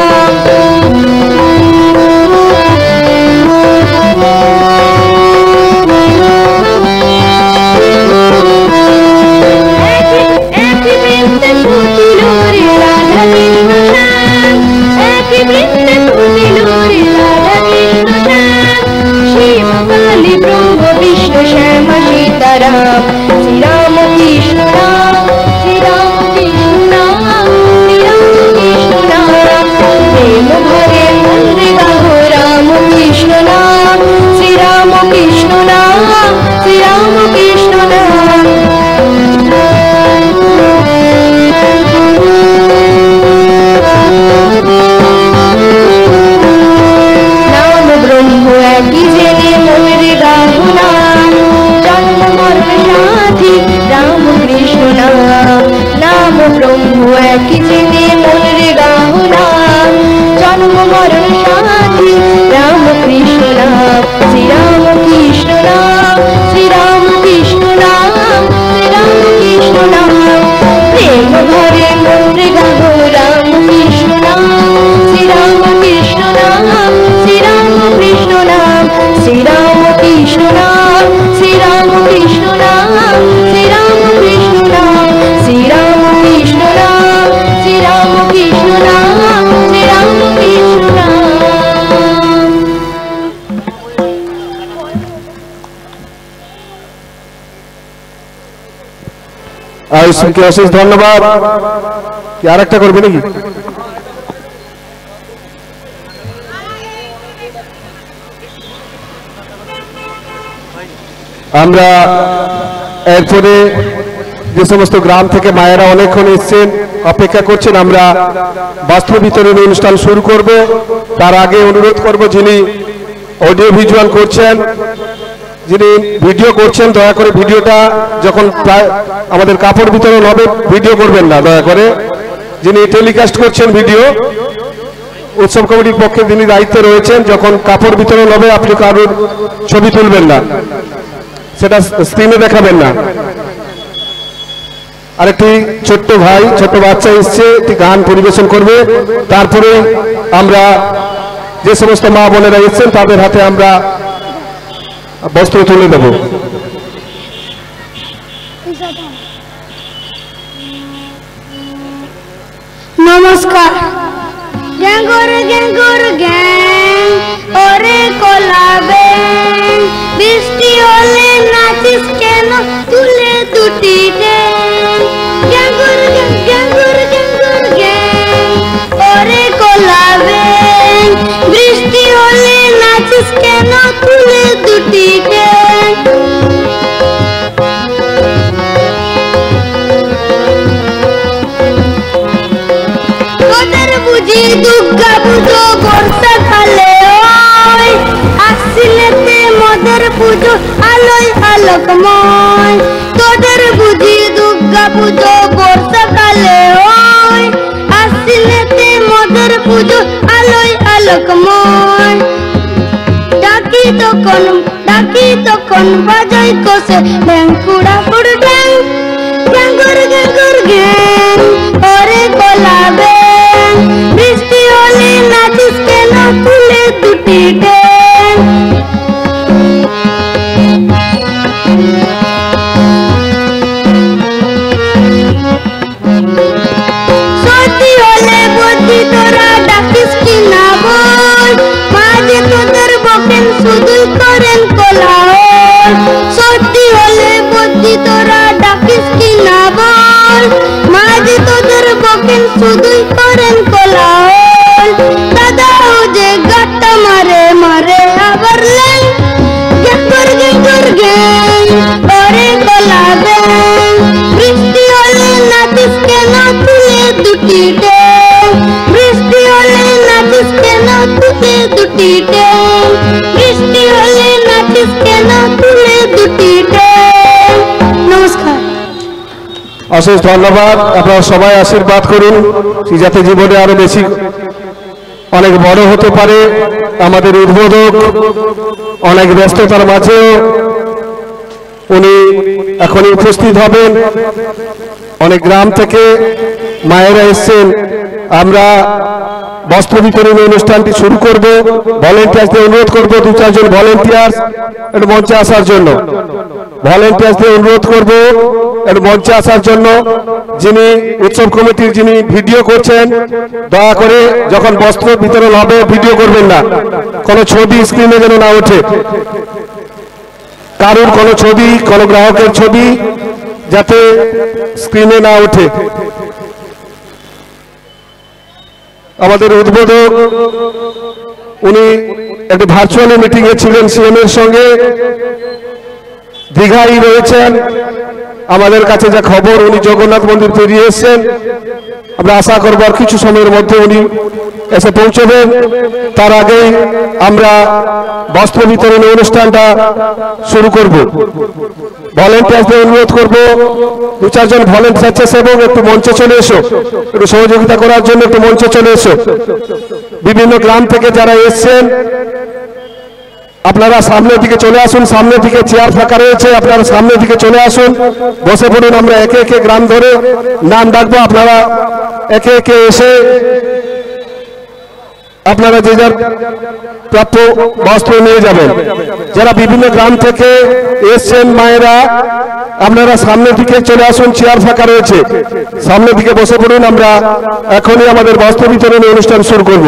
একই বৃন্দে ফুটিল রে রাধা কৃষ্ণ শ্যাম, একই বৃন্দে ফুটিল রে রাধা কৃষ্ণ শ্যাম। শিব কালী ব্রহ্ম বিষ্ণু শ্যাম সীতারাম, শ্রীরাম কৃষ্ণ নাম, শ্রীরাম কৃষ্ণ নাম, শ্রীরাম কৃষ্ণ নাম। প্রেম ভরে মন রে গাহো রাম কৃষ্ণ নাম, শ্রীরাম কৃষ্ণ নাম, শ্রীরাম কৃষ্ণ নাম। নাম ব্রহ্ম একই জেনে মন রে গাহো নাম, জন্ম মরণ সাথী রাম কৃষ্ণ নাম। নাম ব্রহ্ম একই জেনে মন রে গাহো নাম, জন্ম মরণ সাথী রাম কৃষ্ণ নাম। শ্রীরাম কৃষ্ণ নাম, শ্রীরাম কৃষ্ণ নাম, শ্রীরাম কৃষ্ণ নাম। প্রেম ভরে মন রে গাহো রাম কৃষ্ণ নাম, শ্রীরাম কৃষ্ণ নাম, শ্রীরাম কৃষ্ণ নাম। শ্রীরাম কৃষ্ণ নাম, শ্রীরাম কৃষ্ণ নাম, শ্রীরাম কৃষ্ণ নাম। শ্রীরাম কৃষ্ণ নাম, শ্রীরাম কৃষ্ণ নাম, শ্রীরাম কৃষ্ণ নাম। আয়ুষকে অশেষ ধন্যবাদ। কি আর একটা করবে নাকি? আমরা এরপরে যে সমস্ত গ্রাম থেকে মায়েরা অনেকক্ষণ এসছেন, অপেক্ষা করছেন, আমরা বস্ত্র বিতরণ অনুষ্ঠান শুরু করব। তার আগে অনুরোধ করব, যিনি অডিও ভিজুয়াল করছেন, যিনি ভিডিও করছেন, দয়া করে ভিডিওটা যখন আমাদের কাপড় বিতরণ হবে ভিডিও করবেন না দয়া করে। যিনি টেলিকাস্ট করছেন ভিডিও, উৎসব কমিটির পক্ষে যিনি দায়িত্বে রয়েছেন, যখন কাপড় বিতরণ হবে আপনি কারোর ছবি তুলবেন না, সেটা স্ক্রিনে দেখাবেন না। আরেকটি ছোট্ট ভাই, ছোট্ট বাচ্চা এসছে, একটি গান পরিবেশন করবে। তারপরে আমরা যে সমস্ত মা বোনেরা এসছেন তাদের হাতে আমরা বস্ত্র তুলে দেব। নমস্কার। গ্যাঙ্গর গ্যাঙ্গর গ্যাং ওরে কোলাবে, বৃষ্টি হলে নাচিস কেন তুলে দুটি ড্যাং। গ্যাঙ্গর গ্যাঙ্গর গ্যাঙ্গর গ্যাং ওরে কোলাবে, বৃষ্টি হলে নাচিস কেন তুলে দুটি ড্যাং। তোদের বুঝি দুর্গা পুজো বর্ষাকালে হয়, আশ্বিনেতে মদের পুজো আলোয় আলোকময়। তোদের বুঝি দুর্গা পুজো বর্ষাকালে হয়, আশ্বিনেতে মদের পুজো আলোয় আলোকময়। ডাকি তখন বাজাই কষে ব্যাঙ্কুড়া পুড় ড্যাং। গ্যাঙ্গর গ্যাঙ্গর গ্যাং ওরে কোলাবে, বৃষ্টি হলে নাচিস কেন তুলে দুটি ড্যাং। সর্দি হলে বদ্যি তোরা ডাকিস কি না বল, মাঝে তোদের বকেন শুধুই করেন কোলাহল। সর্দি হলে বদ্যি তোরা ডাকিস কি না বল, মাঝে তোদের অশেষ ধন্যবাদ। আপনারা সবাই আশীর্বাদ করুন যাতে জীবনে আরো বেশি অনেক বড় হতে পারে। আমাদের উদ্বোধক অনেক ব্যস্ততার মাঝেও উনি এখনই উপস্থিত হবেন। অনেক গ্রাম থেকে মায়েরা এসছেন। আমরা বস্ত্র বিতরণী অনুষ্ঠানটি শুরু করব। ভলেন্টিয়ার্সদের অনুরোধ করব 2-4 জন ভলেন্টিয়ার্স একটু মঞ্চে আসার জন্য। ভলেন্টিয়ার্সদের অনুরোধ করব একটু মঞ্চে আসার জন্য। যিনি উৎসব কমিটির যিনি ভিডিও করছেন, দয়া করে যখন বস্ত্র বিতরণ হবে ভিডিও করবেন না, কোনো ছবি স্ক্রিনে যেন না ওঠে। কারোর কোনো ছবি, কোনো গ্রাহকের ছবি যাতে স্ক্রিনে না ওঠে। আমাদের উদ্বোধক উনি একটি ভার্চুয়ালি মিটিং এ ছিলেন সিএম এর সঙ্গে, দীঘায় রয়েছেন। আমাদের কাছে যা খবর উনি জগন্নাথ মন্দির পেরিয়ে এসেছেন। আমরা আশা করব আর কিছু সময়ের মধ্যে উনি এসে পৌঁছবেন। তার আগেই আমরা বস্ত্র বিতরণী অনুষ্ঠানটা শুরু করব। ভলেন্টিয়ারদের অনুরোধ করব 2-4 জন ভলেন্টিয়ার এবং একটু মঞ্চে চলে এসো, একটু সহযোগিতা করার জন্য একটু মঞ্চে চলে এসো। বিভিন্ন গ্রাম থেকে যারা এসছেন আপনারা সামনের দিকে চলে আসুন। সামনের দিকে চেয়ার ফাঁকা রয়েছে, আপনারা সামনের দিকে চলে আসুন, বসে পড়ুন। আমরা একে একে গ্রাম ধরে নাম ডাকবো, আপনারা একে একে এসে আপনারা যে যার প্রাপ্য বস্ত্র নিয়ে যাবেন। যারা বিভিন্ন গ্রাম থেকে এসছেন মায়েরা, আপনারা সামনের দিকে চলে আসুন, চেয়ার ফাঁকা রয়েছে, সামনের দিকে বসে পড়ুন। আমরা এখনই আমাদের বস্ত্র বিতরণী অনুষ্ঠান শুরু করব।